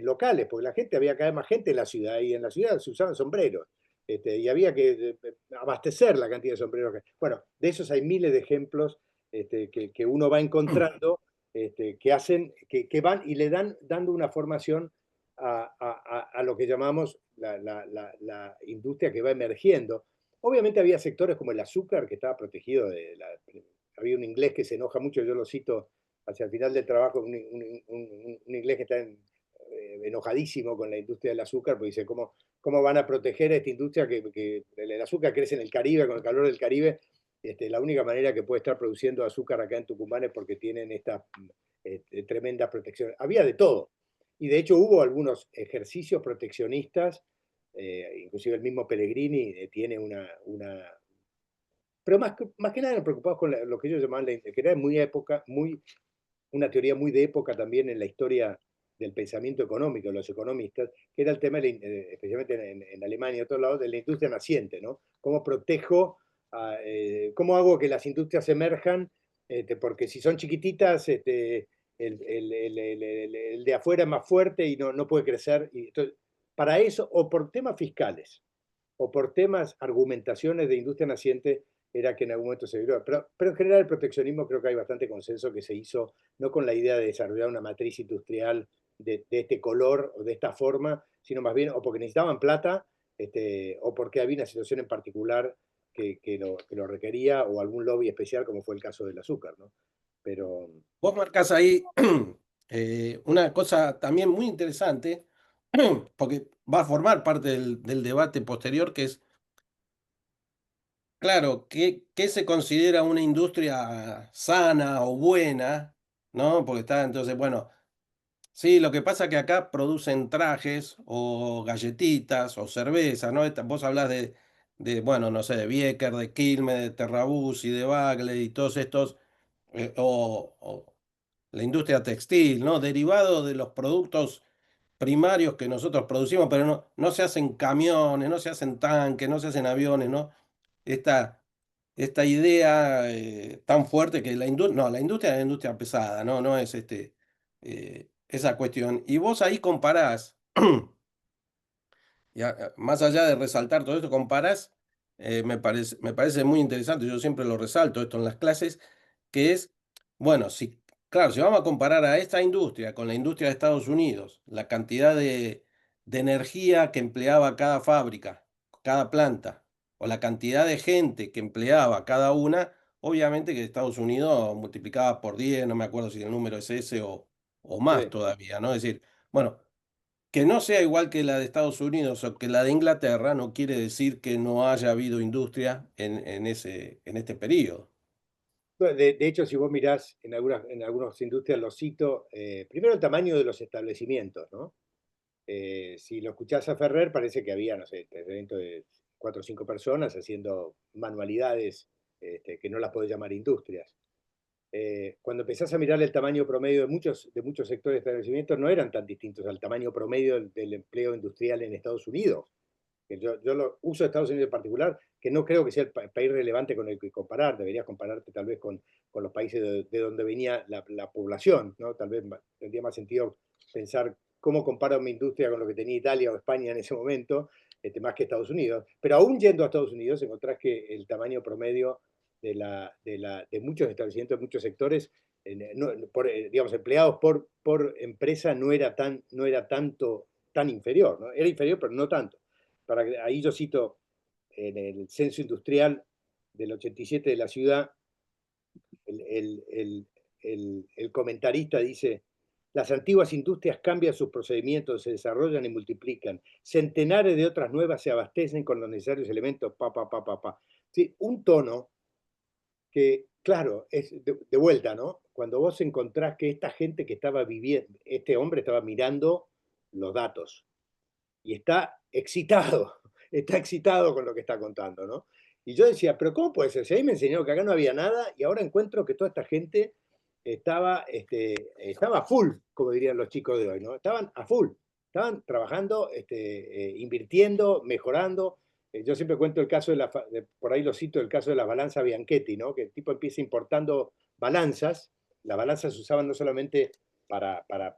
locales, porque la gente, había cada vez más gente en la ciudad y en la ciudad se usaban sombreros. Y había que abastecer la cantidad de sombreros. Bueno, de esos hay miles de ejemplos que uno va encontrando, que hacen, que van y le dan dando una formación a lo que llamamos la industria que va emergiendo. Obviamente había sectores como el azúcar que estaba protegido había un inglés que se enoja mucho, yo lo cito hacia el final del trabajo, un inglés que está enojadísimo con la industria del azúcar, porque dice, ¿cómo van a proteger a esta industria que el azúcar crece en el Caribe, con el calor del Caribe? La única manera que puede estar produciendo azúcar acá en Tucumán es porque tienen estas tremendas protecciones. Había de todo. Y de hecho hubo algunos ejercicios proteccionistas, inclusive el mismo Pellegrini tiene pero más que nada eran preocupados con lo que ellos llamaban, que era muy época, una teoría muy de época también en la historia del pensamiento económico, de los economistas, que era el tema, especialmente en Alemania y otros lados, de la industria naciente, ¿no? ¿Cómo protejo, cómo hago que las industrias emerjan? Porque si son chiquititas, el de afuera es más fuerte y no puede crecer. Y entonces, para eso, o por temas fiscales, o por temas, argumentaciones de industria naciente, era que en algún momento se vivió. Pero en general el proteccionismo creo que hay bastante consenso que se hizo, no con la idea de desarrollar una matriz industrial de este color o de esta forma, sino más bien o porque necesitaban plata, o porque había una situación en particular que lo requería, o algún lobby especial, como fue el caso del azúcar, ¿no? Pero Vos marcás ahí una cosa también muy interesante, porque va a formar parte del debate posterior, que es, claro, ¿qué se considera una industria sana o buena? ¿No? Porque está, entonces, bueno, sí, lo que pasa es que acá producen trajes o galletitas o cerveza, ¿no? Vos hablás bueno, no sé, de Bieker, de Quilmes, de Terrabuzzi, de Bagley y todos estos, o la industria textil, ¿no? Derivado de los productos primarios que nosotros producimos, pero no se hacen camiones, no se hacen tanques, no se hacen aviones, ¿no? Esta, esta idea tan fuerte que la industria es la industria pesada, ¿no? No es esa cuestión. Y vos ahí comparás. Más allá de resaltar todo esto, comparás, me parece muy interesante, yo siempre lo resalto esto en las clases, que es, bueno, si, claro, si vamos a comparar a esta industria con la industria de Estados Unidos, la cantidad de energía que empleaba cada fábrica, cada planta, o la cantidad de gente que empleaba cada una, obviamente que Estados Unidos multiplicaba por 10, no me acuerdo si el número es ese o más Sí. todavía, ¿no? Es decir, bueno, que no sea igual que la de Estados Unidos o que la de Inglaterra no quiere decir que no haya habido industria en este periodo. Bueno, de hecho, si vos mirás en algunas industrias, lo cito, primero el tamaño de los establecimientos, ¿no? Si lo escuchás a Ferrer, parece que había, no sé, dentro de 4 o 5 personas haciendo manualidades que no las podés llamar industrias. Cuando empezás a mirar el tamaño promedio de muchos sectores de establecimientos, no eran tan distintos al tamaño promedio del empleo industrial en Estados Unidos. Que yo lo uso Estados Unidos en particular, que no creo que sea el país relevante con el que comparar, deberías compararte tal vez con los países de donde venía la población, ¿no? Tal vez tendría más sentido pensar cómo comparo mi industria con lo que tenía Italia o España en ese momento, más que Estados Unidos. Pero aún yendo a Estados Unidos, encontrás que el tamaño promedio de muchos establecimientos, de muchos sectores, digamos, empleados por empresa no era tanto, tan inferior, ¿no? Era inferior, pero no tanto. Ahí yo cito en el censo industrial del 87 de la ciudad, el, el, el, el comentarista dice, las antiguas industrias cambian sus procedimientos, se desarrollan y multiplican. Centenares de otras nuevas se abastecen con los necesarios elementos, pa, pa, pa, pa, pa. Sí, un tono que, claro, es de vuelta, ¿no? Cuando vos encontrás que esta gente que estaba viviendo, este hombre estaba mirando los datos, y está excitado con lo que está contando, ¿no? Y yo decía, pero ¿cómo puede ser? Si ahí me enseñaron que acá no había nada y ahora encuentro que toda esta gente estaba a full, como dirían los chicos de hoy, ¿no? Estaban a full, estaban trabajando, invirtiendo, mejorando. Yo siempre cuento el caso por ahí lo cito, el caso de la balanza Bianchetti, ¿no? Que el tipo empieza importando balanzas. Las balanzas se usaban no solamente para, para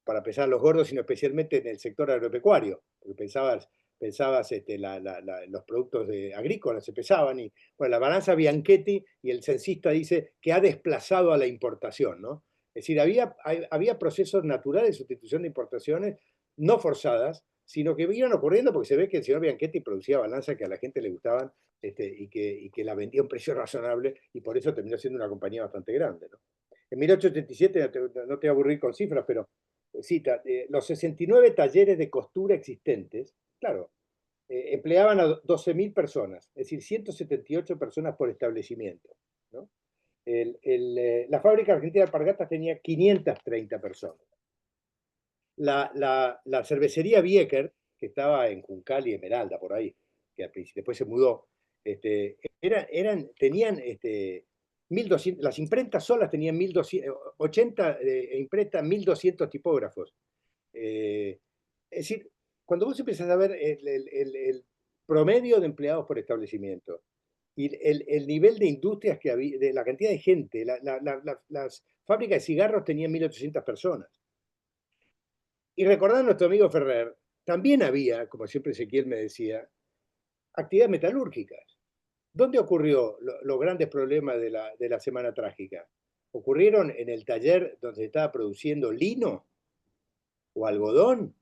para pesar los gordos, sino especialmente en el sector agropecuario, porque pensabas los productos agrícolas se pesaban y bueno, la balanza Bianchetti y el censista dice que ha desplazado a la importación, ¿no? Es decir, había procesos naturales de sustitución de importaciones no forzadas, sino que iban ocurriendo porque se ve que el señor Bianchetti producía balanzas que a la gente le gustaban y que la vendía a un precio razonable y por eso terminó siendo una compañía bastante grande, ¿no? En 1887, no te voy a aburrir con cifras, pero cita, los 69 talleres de costura existentes, claro, empleaban a 12.000 personas, es decir, 178 personas por establecimiento, ¿no? La fábrica argentina de alpargatas tenía 530 personas. La cervecería Bieker, que estaba en Juncal y Esmeralda, por ahí, que después se mudó, tenían 1.200, las imprentas solas tenían 1.200, 80 imprentas, 1.200 tipógrafos. Es decir, cuando vos empezás a ver el promedio de empleados por establecimiento y nivel de industrias que había, de la cantidad de gente, las fábricas de cigarros tenían 1.800 personas. Y recordando a nuestro amigo Ferrer, también había, como siempre Ezequiel me decía, actividades metalúrgicas. ¿Dónde ocurrió los grandes problemas de la Semana Trágica? ¿Ocurrieron en el taller donde se estaba produciendo lino o algodón?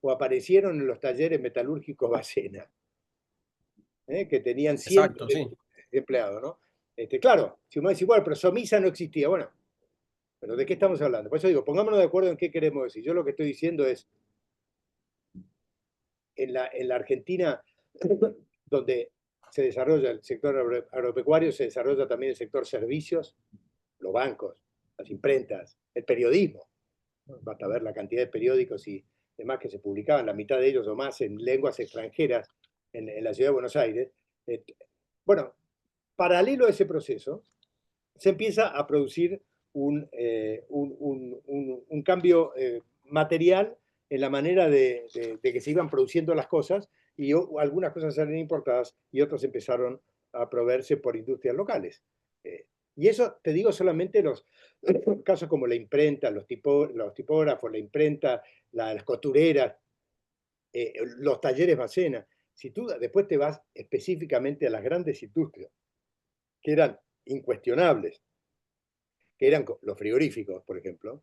¿O aparecieron en los talleres metalúrgicos Bacena, que tenían cientos Exacto, sí. de empleados, ¿no? Claro, si uno dice, igual, pero Somisa no existía. Bueno, pero ¿de qué estamos hablando? Por eso digo, pongámonos de acuerdo en qué queremos decir. Yo lo que estoy diciendo es, en la Argentina, donde se desarrolla el sector agropecuario, se desarrolla también el sector servicios, los bancos, las imprentas, el periodismo. Basta ver la cantidad de periódicos y demás que se publicaban, la mitad de ellos o más en lenguas extranjeras en la ciudad de Buenos Aires. Bueno, paralelo a ese proceso, se empieza a producir un cambio material en la manera de que se iban produciendo las cosas y algunas cosas salen importadas y otras empezaron a proveerse por industrias locales. Y eso te digo solamente los casos como la imprenta, los tipógrafos, la imprenta, las costureras, los talleres Bacena. Si tú después te vas específicamente a las grandes industrias, que eran incuestionables, que eran los frigoríficos, por ejemplo.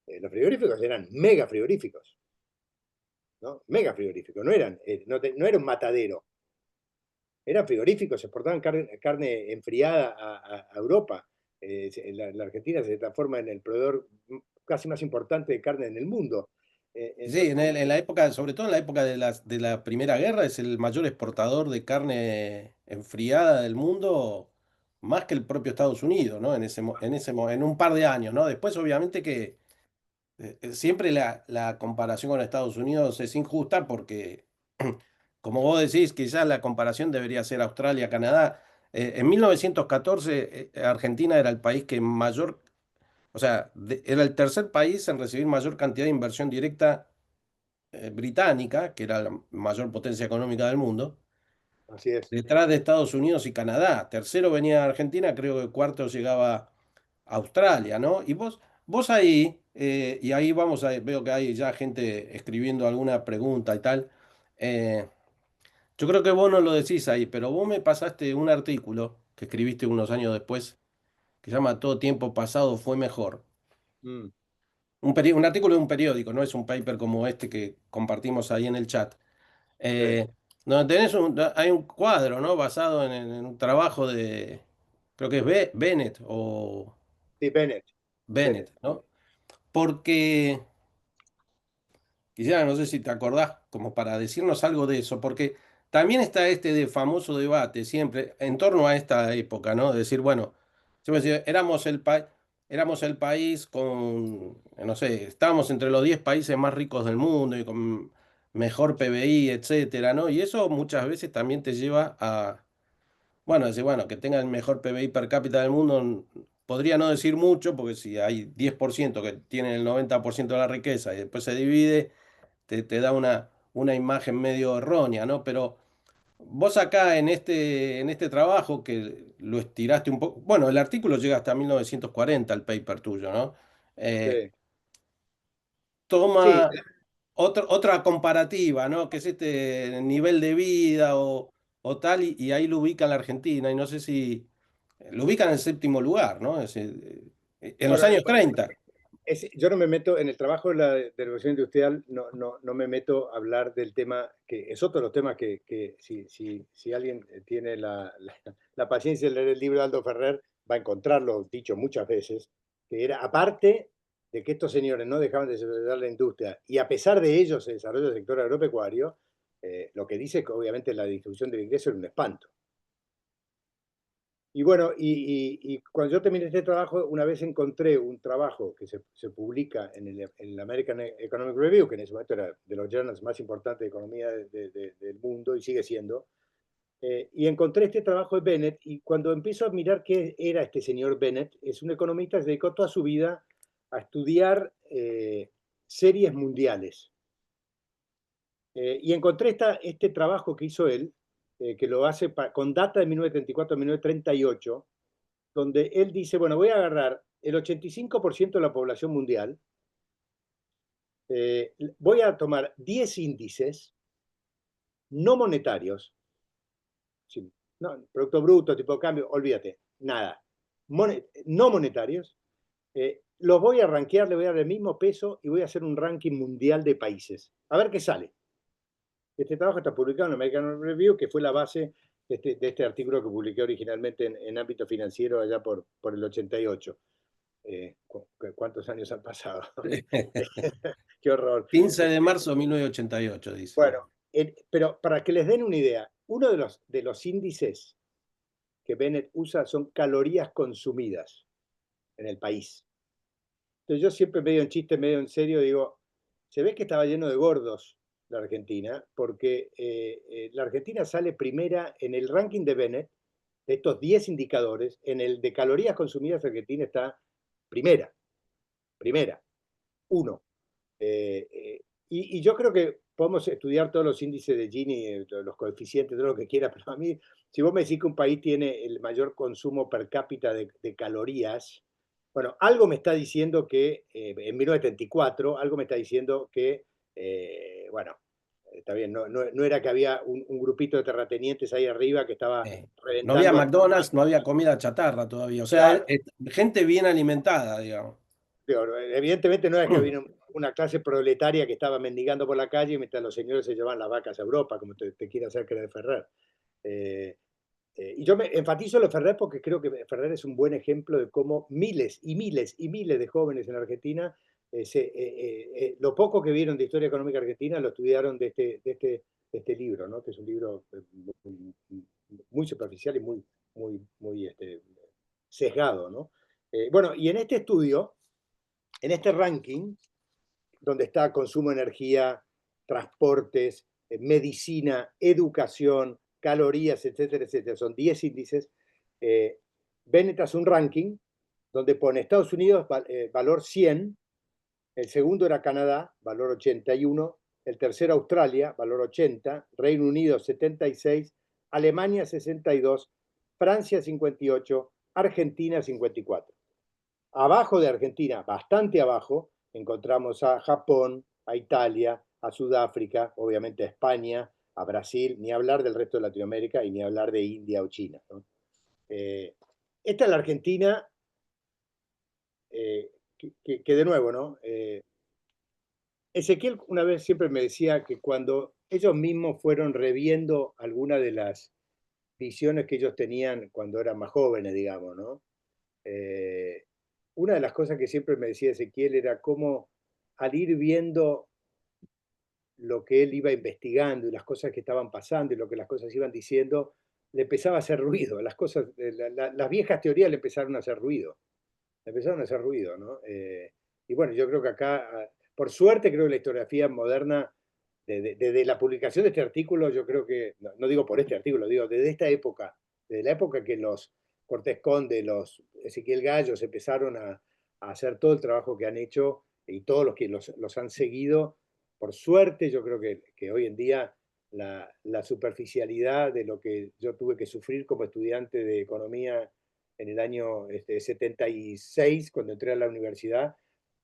Los frigoríficos eran mega frigoríficos, ¿no? Mega frigoríficos, no era un matadero, eran frigoríficos, se exportaban carne enfriada a Europa. La Argentina se transforma en el proveedor casi más importante de carne en el mundo. Sí, Entonces, en la época, sobre todo en la época de la Primera Guerra, es el mayor exportador de carne enfriada del mundo, más que el propio Estados Unidos, ¿no? En un par de años, ¿no? Después, obviamente que siempre la comparación con Estados Unidos es injusta porque, como vos decís, quizás la comparación debería ser Australia-Canadá. En 1914, Argentina era el país que mayor, o sea, era el tercer país en recibir mayor cantidad de inversión directa británica, que era la mayor potencia económica del mundo, así es. detrás de Estados Unidos y Canadá. Tercero venía Argentina, creo que cuarto llegaba Australia, ¿no? Y vos ahí, y ahí vamos a, veo que hay ya gente escribiendo alguna pregunta y tal. Yo creo que vos no lo decís ahí, pero vos me pasaste un artículo que escribiste unos años después, que se llama Todo tiempo pasado fue mejor. Mm, Un artículo de un periódico, no es un paper como este que compartimos ahí en el chat. sí. Eh, Donde hay un cuadro, ¿no? Basado en un trabajo de, creo que es Bennett o Sí, Bennett. Bennett. Bennett, ¿no? Porque quisiera, no sé si te acordás, como para decirnos algo de eso, porque también está este de famoso debate siempre en torno a esta época, ¿no? De decir, bueno, siempre decía, éramos el país con, no sé, estábamos entre los 10 países más ricos del mundo y con mejor PBI, etcétera, ¿no? Y eso muchas veces también te lleva a, bueno, decir, bueno, que tenga el mejor PBI per cápita del mundo, podría no decir mucho, porque si hay 10% que tienen el 90% de la riqueza y después se divide te da una imagen medio errónea, ¿no? Pero vos acá en este trabajo que lo estiraste un poco, bueno, el artículo llega hasta 1940, el paper tuyo, ¿no? Eh, Sí, sí, Toma otra comparativa, ¿no? Que es este nivel de vida o tal, y ahí lo ubica en la Argentina, y no sé si lo ubican en el séptimo lugar, ¿no? En los bueno, años 30. yo no me meto en el trabajo de la revolución industrial, no me meto a hablar del tema, que es otro de los temas que si alguien tiene la paciencia de leer el libro de Aldo Ferrer, va a encontrarlo dicho muchas veces, que era aparte de que estos señores no dejaban de desarrollar la industria y a pesar de ello se desarrolla el sector agropecuario, lo que dice que obviamente la distribución del ingreso era un espanto. Y bueno, y cuando yo terminé este trabajo, una vez encontré un trabajo que se publica en el American Economic Review, que en ese momento era de los journals más importantes de economía del mundo y sigue siendo, y encontré este trabajo de Bennett y cuando empiezo a mirar qué era este señor Bennett, es un economista que se dedicó toda su vida a estudiar series mundiales. Y encontré este trabajo que hizo él, que lo hace con data de 1934 a 1938, donde él dice, bueno, voy a agarrar el 85% de la población mundial, voy a tomar 10 índices no monetarios, sí, no, Producto Bruto, tipo de cambio, olvídate, nada, no monetarios, los voy a rankear, le voy a dar el mismo peso y voy a hacer un ranking mundial de países. A ver qué sale. Este trabajo está publicado en American Review, que fue la base de este artículo que publiqué originalmente en ámbito financiero allá por el 88. ¿Cuántos años han pasado? Qué horror. 15 de marzo de 1988, dice. Bueno, pero para que les den una idea, uno de los índices que Bennett usa son calorías consumidas en el país. Entonces yo siempre medio en chiste, medio en serio, digo, se ve que estaba lleno de gordos la Argentina, porque la Argentina sale primera en el ranking de Bennett, de estos 10 indicadores, en el de calorías consumidas Argentina está primera, primera, uno. Y yo creo que podemos estudiar todos los índices de Gini, los coeficientes, todo lo que quiera, pero a mí, si vos me decís que un país tiene el mayor consumo per cápita de calorías, bueno, algo me está diciendo que en 1974, algo me está diciendo que, bueno, está bien, no era que había un grupito de terratenientes ahí arriba que estaba No había reventando a... McDonald's, no había comida chatarra todavía. O sea, Claro, gente bien alimentada, digamos. evidentemente no es que había una clase proletaria que estaba mendigando por la calle mientras los señores se llevaban las vacas a Europa, como te quiere hacer creer Ferrer. Eh, y yo me enfatizo lo de Ferrer porque creo que Ferrer es un buen ejemplo de cómo miles y miles y miles de jóvenes en Argentina, lo poco que vieron de historia económica argentina lo estudiaron de este libro, ¿no? Que es un libro muy, muy superficial y muy sesgado, ¿no? Bueno, y en este estudio, en este ranking, donde está consumo de energía, transportes, medicina, educación, calorías, etcétera, etcétera. Son 10 índices. Eh, Bennett hace un ranking donde pone Estados Unidos valor 100, el segundo era Canadá, valor 81, el tercero Australia, valor 80, Reino Unido 76, Alemania 62, Francia 58, Argentina 54. Abajo de Argentina, bastante abajo, encontramos a Japón, a Italia, a Sudáfrica, obviamente a España, a Brasil, ni hablar del resto de Latinoamérica y ni hablar de India o China, ¿no? Eh, Esta es la Argentina que de nuevo, ¿no? Ezequiel una vez siempre me decía que cuando ellos mismos fueron reviendo algunas de las visiones que ellos tenían cuando eran más jóvenes, digamos, ¿no? Eh, una de las cosas que siempre me decía Ezequiel era cómo al ir viendo lo que él iba investigando y las cosas que estaban pasando y lo que las cosas iban diciendo, le empezaba a hacer ruido. Las cosas, las viejas teorías le empezaron a hacer ruido. Le empezaron a hacer ruido, ¿no? Y bueno, yo creo que acá, por suerte, creo que la historiografía moderna, desde la publicación de este artículo, yo creo que, no digo por este artículo, digo desde esta época, desde la época que los Cortés Conde, los Ezequiel Gallos empezaron a hacer todo el trabajo que han hecho y todos los que los han seguido, por suerte, yo creo que hoy en día la superficialidad de lo que yo tuve que sufrir como estudiante de economía en el año 76, cuando entré a la universidad,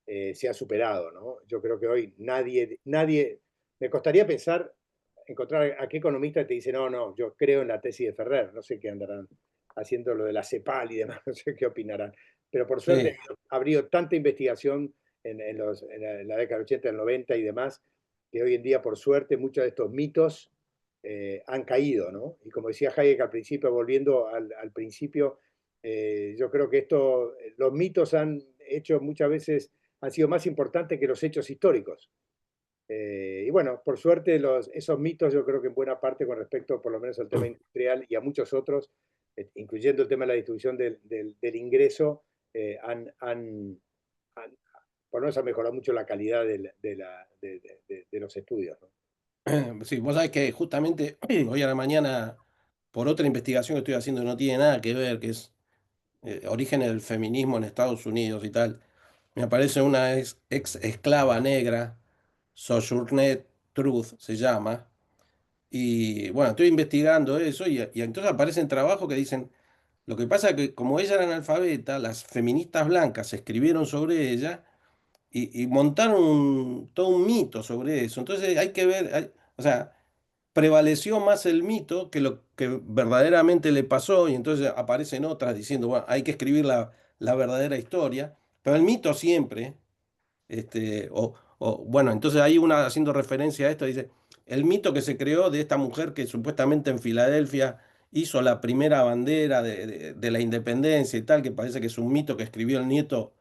se ha superado, ¿no? Yo creo que hoy nadie, me costaría pensar, encontrar a qué economista te dice, no, no, yo creo en la tesis de Ferrer, no sé qué andarán haciendo lo de la CEPAL y demás, no sé qué opinarán. Pero por suerte Sí. ha habido tanta investigación en la década del 80, del 90 y demás, que hoy en día, por suerte, muchos de estos mitos han caído, ¿no? Y como decía Hayek al principio, volviendo al principio, yo creo que los mitos han hecho muchas veces, han sido más importantes que los hechos históricos. Y bueno, por suerte esos mitos yo creo que en buena parte con respecto por lo menos al tema industrial y a muchos otros, incluyendo el tema de la distribución del ingreso, han, por lo menos ha mejorado mucho la calidad de los estudios, ¿no? Sí, vos sabés que justamente hoy a la mañana, por otra investigación que estoy haciendo que no tiene nada que ver, que es orígenes del feminismo en Estados Unidos y tal, me aparece una ex esclava negra, Sojourner Truth se llama, y bueno, estoy investigando eso y entonces aparecen trabajos que dicen, lo que pasa es que como ella era analfabeta, las feministas blancas escribieron sobre ella y montaron todo un mito sobre eso. Entonces hay que ver, o sea, prevaleció más el mito que lo que verdaderamente le pasó y entonces aparecen otras diciendo, bueno, hay que escribir la verdadera historia, pero el mito siempre, bueno, entonces hay una haciendo referencia a esto, dice, el mito que se creó de esta mujer que supuestamente en Filadelfia hizo la primera bandera de la independencia y tal, que parece que es un mito que escribió el nieto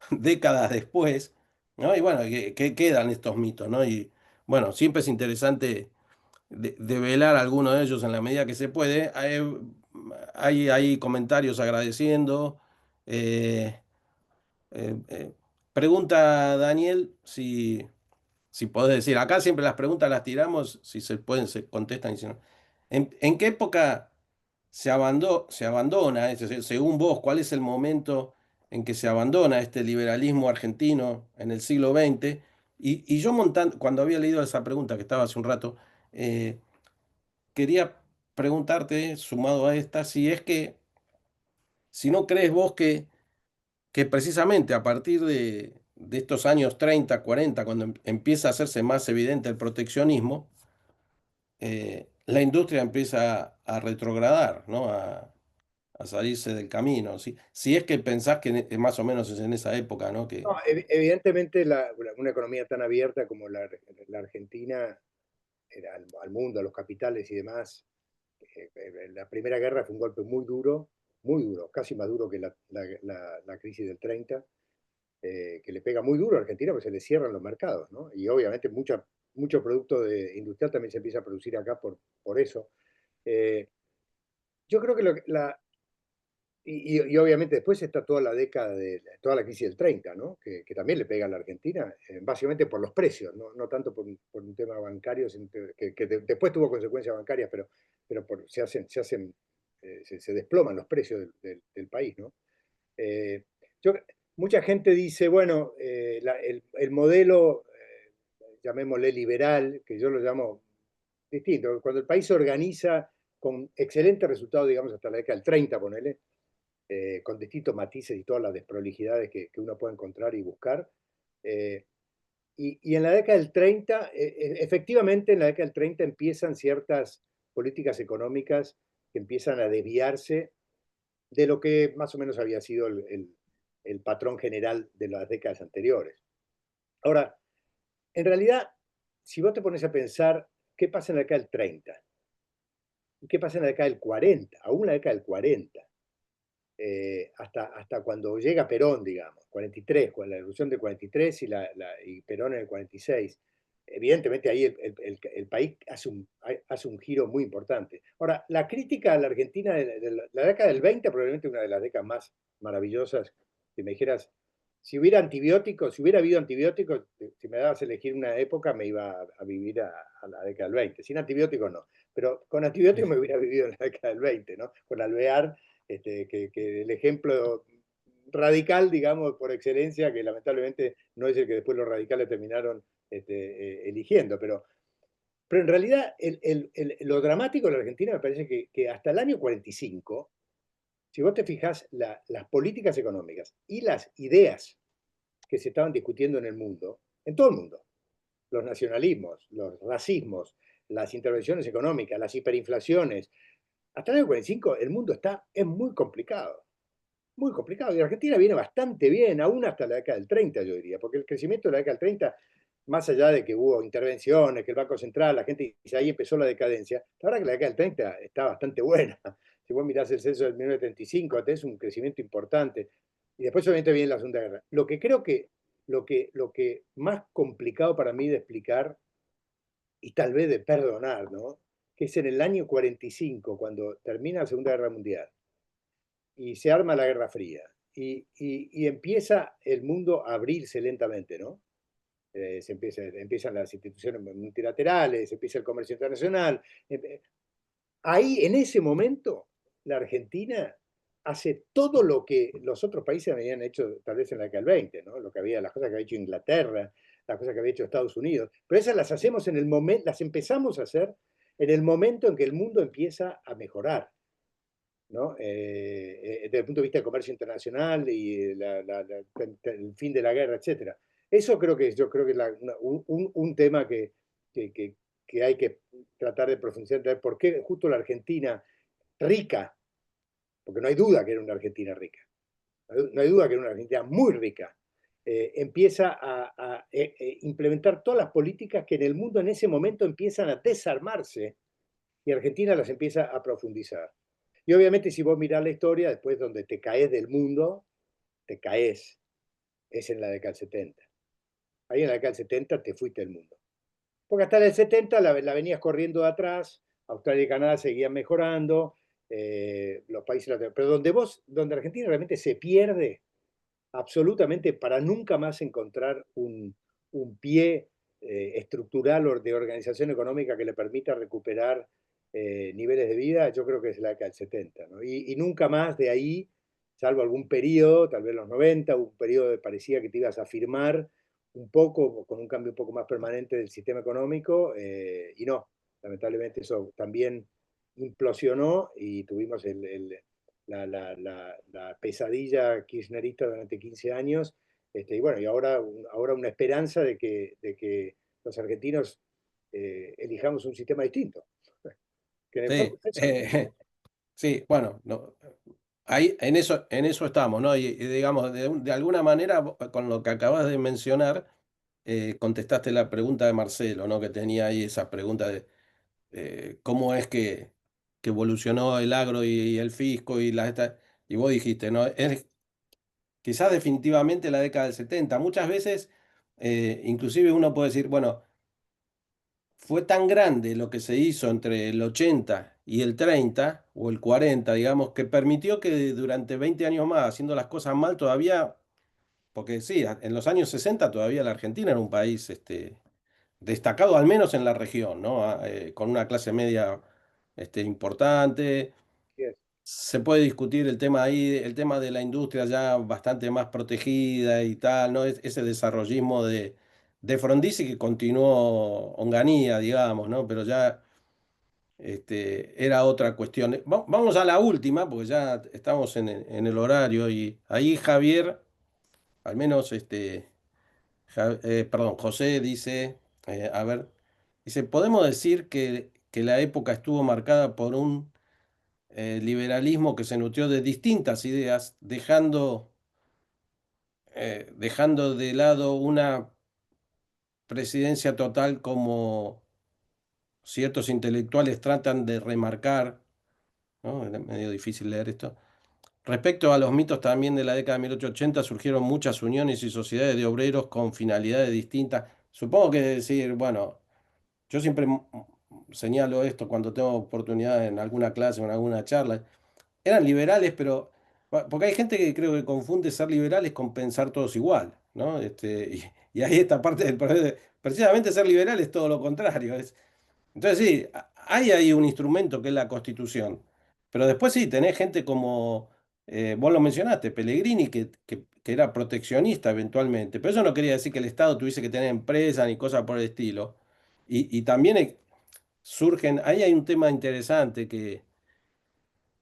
décadas después, ¿no? Y bueno, ¿qué quedan estos mitos, ¿no? Y bueno, siempre es interesante. develar alguno de ellos en la medida que se puede. Hay comentarios agradeciendo. eh, eh, eh, Pregunta Daniel si podés decir, acá siempre las preguntas las tiramos, si se pueden, se contestan y si no. ¿En qué época se abandona, según vos, cuál es el momento en que se abandona este liberalismo argentino en el siglo XX? Y yo montando, cuando había leído esa pregunta que estaba hace un rato, eh, quería preguntarte, sumado a esta, si es que, si no crees vos que precisamente a partir de estos años 30 40 cuando empieza a hacerse más evidente el proteccionismo, la industria empieza a retrogradar, ¿no? A salirse del camino. ¿Sí? Si es que pensás que más o menos es en esa época, ¿no? No, evidentemente una economía tan abierta como la Argentina al mundo, a los capitales y demás, la Primera Guerra fue un golpe muy duro, casi más duro que la crisis del 30, que le pega muy duro a Argentina porque se le cierran los mercados, ¿no? Y obviamente mucho producto industrial también se empieza a producir acá por eso. Eh, yo creo que y obviamente después está toda la década toda la crisis del 30, ¿no? Que también le pega a la Argentina, básicamente por los precios, no tanto por un tema bancario, que después tuvo consecuencias bancarias, pero se desploman los precios del país, ¿no? Eh, yo- Mucha gente dice, bueno, el modelo, llamémosle liberal, que yo lo llamo distinto, cuando el país se organiza con excelentes resultados, digamos, hasta la década del 30, ponele, con distintos matices y todas las desprolijidades que uno puede encontrar y buscar. Eh, y en la década del 30, efectivamente en la década del 30 empiezan ciertas políticas económicas que empiezan a desviarse de lo que más o menos había sido el patrón general de las décadas anteriores. Ahora, en realidad, si vos te pones a pensar qué pasa en la década del 30, qué pasa en la década del 40, aún la década del 40, hasta cuando llega Perón, digamos, 43, con la revolución del 43 y Perón en el 46. Evidentemente ahí el país hace un giro muy importante. Ahora, la crítica a la Argentina de la década del 20 probablemente una de las décadas más maravillosas. Si me dijeras, si hubiera antibióticos, si hubiera habido antibióticos, si me dabas a elegir una época, me iba a vivir a la década del 20. Sin antibióticos no, pero con antibióticos me hubiera vivido en la década del 20, ¿no? Con alvear, que el ejemplo radical, digamos, por excelencia, que lamentablemente no es el que después los radicales terminaron eligiendo, pero en realidad lo dramático de la Argentina me parece que hasta el año 45, si vos te fijas, las políticas económicas y las ideas que se estaban discutiendo en el mundo, en todo el mundo, los nacionalismos, los racismos, las intervenciones económicas, las hiperinflaciones, hasta el año 45 el mundo es muy complicado. Muy complicado. Y Argentina viene bastante bien, aún hasta la década del 30, yo diría, porque el crecimiento de la década del 30, más allá de que hubo intervenciones, que el Banco Central, la gente dice, ahí empezó la decadencia, la verdad que la década del 30 está bastante buena. Si vos mirás el censo del 1935, es un crecimiento importante. Y después obviamente viene la Segunda Guerra. Lo que creo que lo que más complicado para mí de explicar y tal vez de perdonar, ¿no? Que es en el año 45, cuando termina la Segunda Guerra Mundial y se arma la Guerra Fría y empieza el mundo a abrirse lentamente, ¿no? Empiezan las instituciones multilaterales, empieza el comercio internacional. Ahí, en ese momento, la Argentina hace todo lo que los otros países habían hecho tal vez en la década del 20, ¿no? Las cosas que había hecho Inglaterra, las cosas que había hecho Estados Unidos, pero esas las hacemos en el momento, las empezamos a hacer en el momento en que el mundo empieza a mejorar, ¿no? Desde el punto de vista del comercio internacional y el fin de la guerra, etcétera. Eso yo creo que es un tema que, que, que hay que tratar de profundizar. ¿Por qué justo la Argentina rica? Porque no hay duda que era una Argentina rica. No hay duda que era una Argentina muy rica. Empieza a implementar todas las políticas que en el mundo en ese momento empiezan a desarmarse y Argentina las empieza a profundizar. Y obviamente si vos mirás la historia, después donde te caes del mundo, te caes, es en la década del 70. Ahí en la década del 70 te fuiste del mundo. porque hasta el 70 la venías corriendo de atrás, Australia y Canadá seguían mejorando, los países, pero donde Argentina realmente se pierde absolutamente para nunca más encontrar un pie estructural de organización económica que le permita recuperar niveles de vida, yo creo que es la década del 70, ¿no? Y nunca más de ahí, salvo algún periodo, tal vez los 90, un periodo de parecía que te ibas a firmar un poco, con un cambio un poco más permanente del sistema económico, y no, lamentablemente eso también implosionó y tuvimos la pesadilla kirchnerista durante 15 años. Y bueno, y ahora una esperanza de que los argentinos elijamos un sistema distinto, que en el fondo Sí, es eso, ¿no? sí, bueno, no, ahí, en eso estamos, ¿no? Y digamos, de alguna manera, con lo que acabas de mencionar, contestaste la pregunta de Marcelo, ¿no? Que tenía ahí esa pregunta de cómo es que evolucionó el agro y el fisco y vos dijiste, ¿no? Es quizás definitivamente la década del 70. Muchas veces, inclusive uno puede decir, bueno, fue tan grande lo que se hizo entre el 80 y el 30 o el 40, digamos, que permitió que durante 20 años más, haciendo las cosas mal, todavía, porque sí, en los años 60 todavía la Argentina era un país destacado, al menos en la región, ¿no? Con una clase media importante. Sí, Se puede discutir el tema ahí, el tema de la industria ya bastante más protegida y tal, ¿no? Ese desarrollismo de Frondizi que continuó Onganía, digamos, ¿no? Pero ya era otra cuestión. Vamos a la última, porque ya estamos en el horario y ahí Javier, al menos perdón, José dice, a ver, dice, podemos decir que la época estuvo marcada por un liberalismo que se nutrió de distintas ideas, dejando de lado una presidencia total como ciertos intelectuales tratan de remarcar, ¿no? Es medio difícil leer esto. Respecto a los mitos también de la década de 1880, surgieron muchas uniones y sociedades de obreros con finalidades distintas. Supongo que decir, bueno, yo siempre señalo esto cuando tengo oportunidad en alguna clase o en alguna charla. Eran liberales, pero porque hay gente que creo que confunde ser liberales con pensar todos igual, ¿no? Y ahí esta parte del problema. Precisamente ser liberal es todo lo contrario. Entonces sí, hay ahí un instrumento que es la Constitución. Pero después sí, tenés gente como, vos lo mencionaste, Pellegrini, que era proteccionista eventualmente. Pero eso no quería decir que el Estado tuviese que tener empresas ni cosas por el estilo. Y también surgen, ahí hay un tema interesante que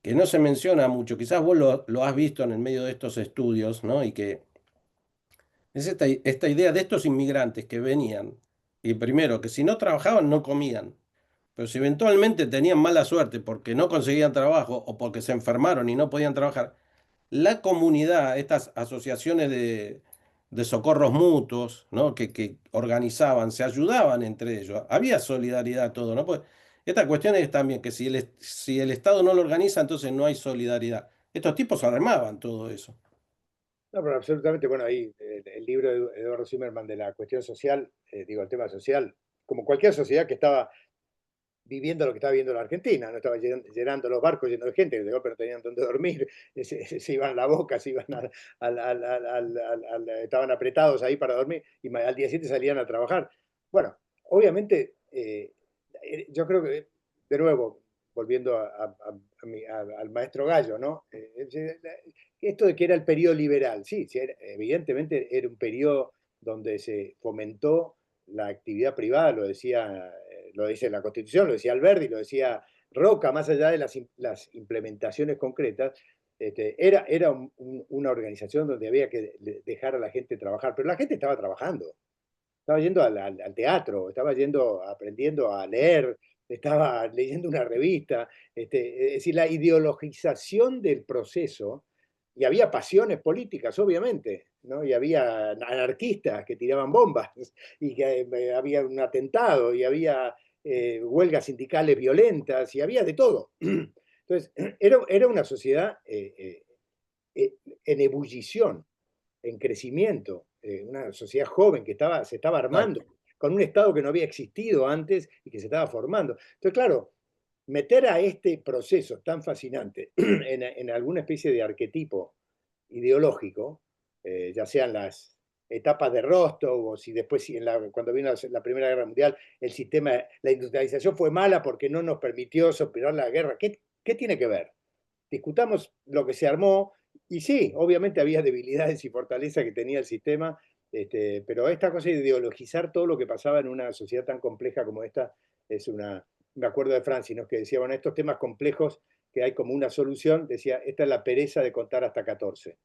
no se menciona mucho, quizás vos lo has visto en el medio de estos estudios, ¿no? Y que es esta idea de estos inmigrantes que venían, y primero, que si no trabajaban no comían, pero si eventualmente tenían mala suerte porque no conseguían trabajo o porque se enfermaron y no podían trabajar, la comunidad, estas asociaciones de socorros mutuos, ¿no? Que organizaban, se ayudaban entre ellos, había solidaridad, todo, ¿no? Pues esta cuestión es también que si el Estado no lo organiza, entonces no hay solidaridad. Estos tipos armaban todo eso. no, pero absolutamente, bueno, ahí el libro de Eduardo Zimmerman de la cuestión social, digo, el tema social, como cualquier sociedad que estaba viviendo lo que estaba viviendo la Argentina, no estaba llenando los barcos llenos de gente, de golpe no tenían donde dormir, se iban a la boca, se iban estaban apretados ahí para dormir y al día siguiente salían a trabajar. Bueno, obviamente, yo creo que, de nuevo, volviendo al maestro Gallo, ¿no? Esto de que era el periodo liberal, sí, sí evidentemente era un periodo donde se fomentó la actividad privada, lo dice la Constitución, lo decía Alberti, lo decía Roca, más allá de las implementaciones concretas, era una organización donde había que dejar a la gente trabajar, pero la gente estaba trabajando, estaba yendo al teatro, estaba yendo, aprendiendo a leer, estaba leyendo una revista, es decir, la ideologización del proceso, y había pasiones políticas, obviamente, ¿no? Y había anarquistas que tiraban bombas, y que había un atentado, y había huelgas sindicales violentas, y había de todo. Entonces, era una sociedad en ebullición, en crecimiento, una sociedad joven que se estaba armando. Exacto. con un Estado que no había existido antes y que se estaba formando. Entonces, claro, meter a este proceso tan fascinante en alguna especie de arquetipo ideológico, ya sean las etapas de Rostov o si después cuando vino la Primera Guerra Mundial el sistema, la industrialización fue mala porque no nos permitió superar la guerra. ¿Qué tiene que ver? Discutamos lo que se armó y sí, obviamente había debilidades y fortalezas que tenía el sistema, pero esta cosa de ideologizar todo lo que pasaba en una sociedad tan compleja como esta es una, me acuerdo de Francis, ¿no? Que decía, bueno, estos temas complejos que hay como una solución, decía, esta es la pereza de contar hasta 14.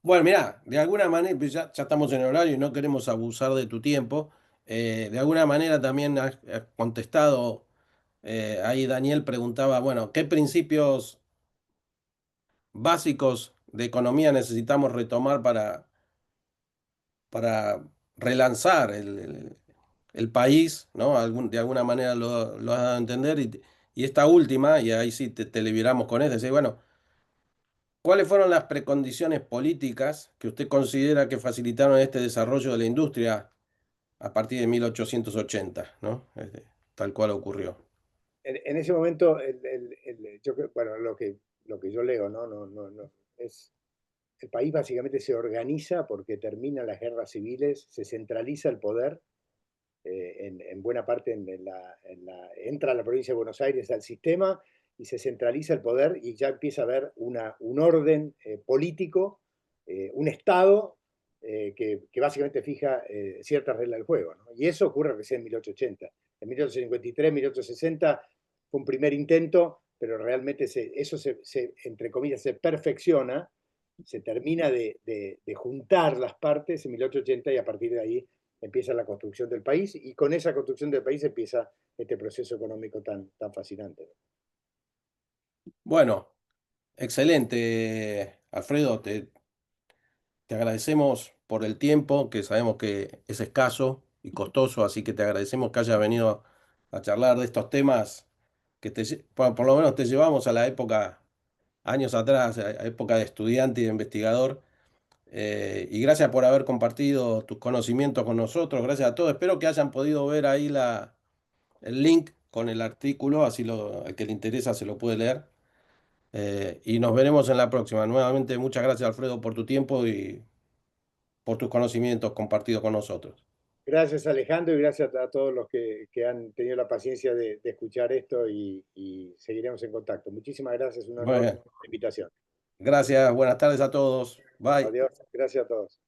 Bueno, mira, de alguna manera, pues ya estamos en horario y no queremos abusar de tu tiempo. De alguna manera también has contestado, ahí Daniel preguntaba, bueno, ¿qué principios básicos de economía necesitamos retomar para relanzar el país, ¿no? De alguna manera lo has dado a entender. Y esta última, y ahí sí te liberamos con esto, decir, bueno, ¿cuáles fueron las precondiciones políticas que usted considera que facilitaron este desarrollo de la industria a partir de 1880, ¿no? Tal cual ocurrió. En ese momento, yo bueno, lo que yo leo, ¿no? Es, el país básicamente se organiza porque terminan las guerras civiles, se centraliza el poder en buena parte entra a la provincia de Buenos Aires al sistema y se centraliza el poder y ya empieza a haber un orden político, un Estado que básicamente fija ciertas reglas del juego, ¿no? Y eso ocurre recién en 1880. En 1853, 1860 fue un primer intento, pero realmente eso entre comillas, se perfecciona, se termina de juntar las partes en 1880 y a partir de ahí empieza la construcción del país y con esa construcción del país empieza este proceso económico tan fascinante. Bueno, excelente, Alfredo. Te agradecemos por el tiempo, que sabemos que es escaso y costoso, así que te agradecemos que hayas venido a charlar de estos temas que por lo menos te llevamos a la época, años atrás, a época de estudiante y de investigador. Y gracias por haber compartido tus conocimientos con nosotros, gracias a todos. Espero que hayan podido ver ahí el link con el artículo, así al que le interesa se lo puede leer. Y nos veremos en la próxima. Nuevamente, muchas gracias, Alfredo, por tu tiempo y por tus conocimientos compartidos con nosotros. Gracias Alejandro y gracias a todos los que han tenido la paciencia de escuchar esto y seguiremos en contacto. Muchísimas gracias, un honor Bueno, la invitación. gracias, buenas tardes a todos. Bye. Adiós, gracias a todos.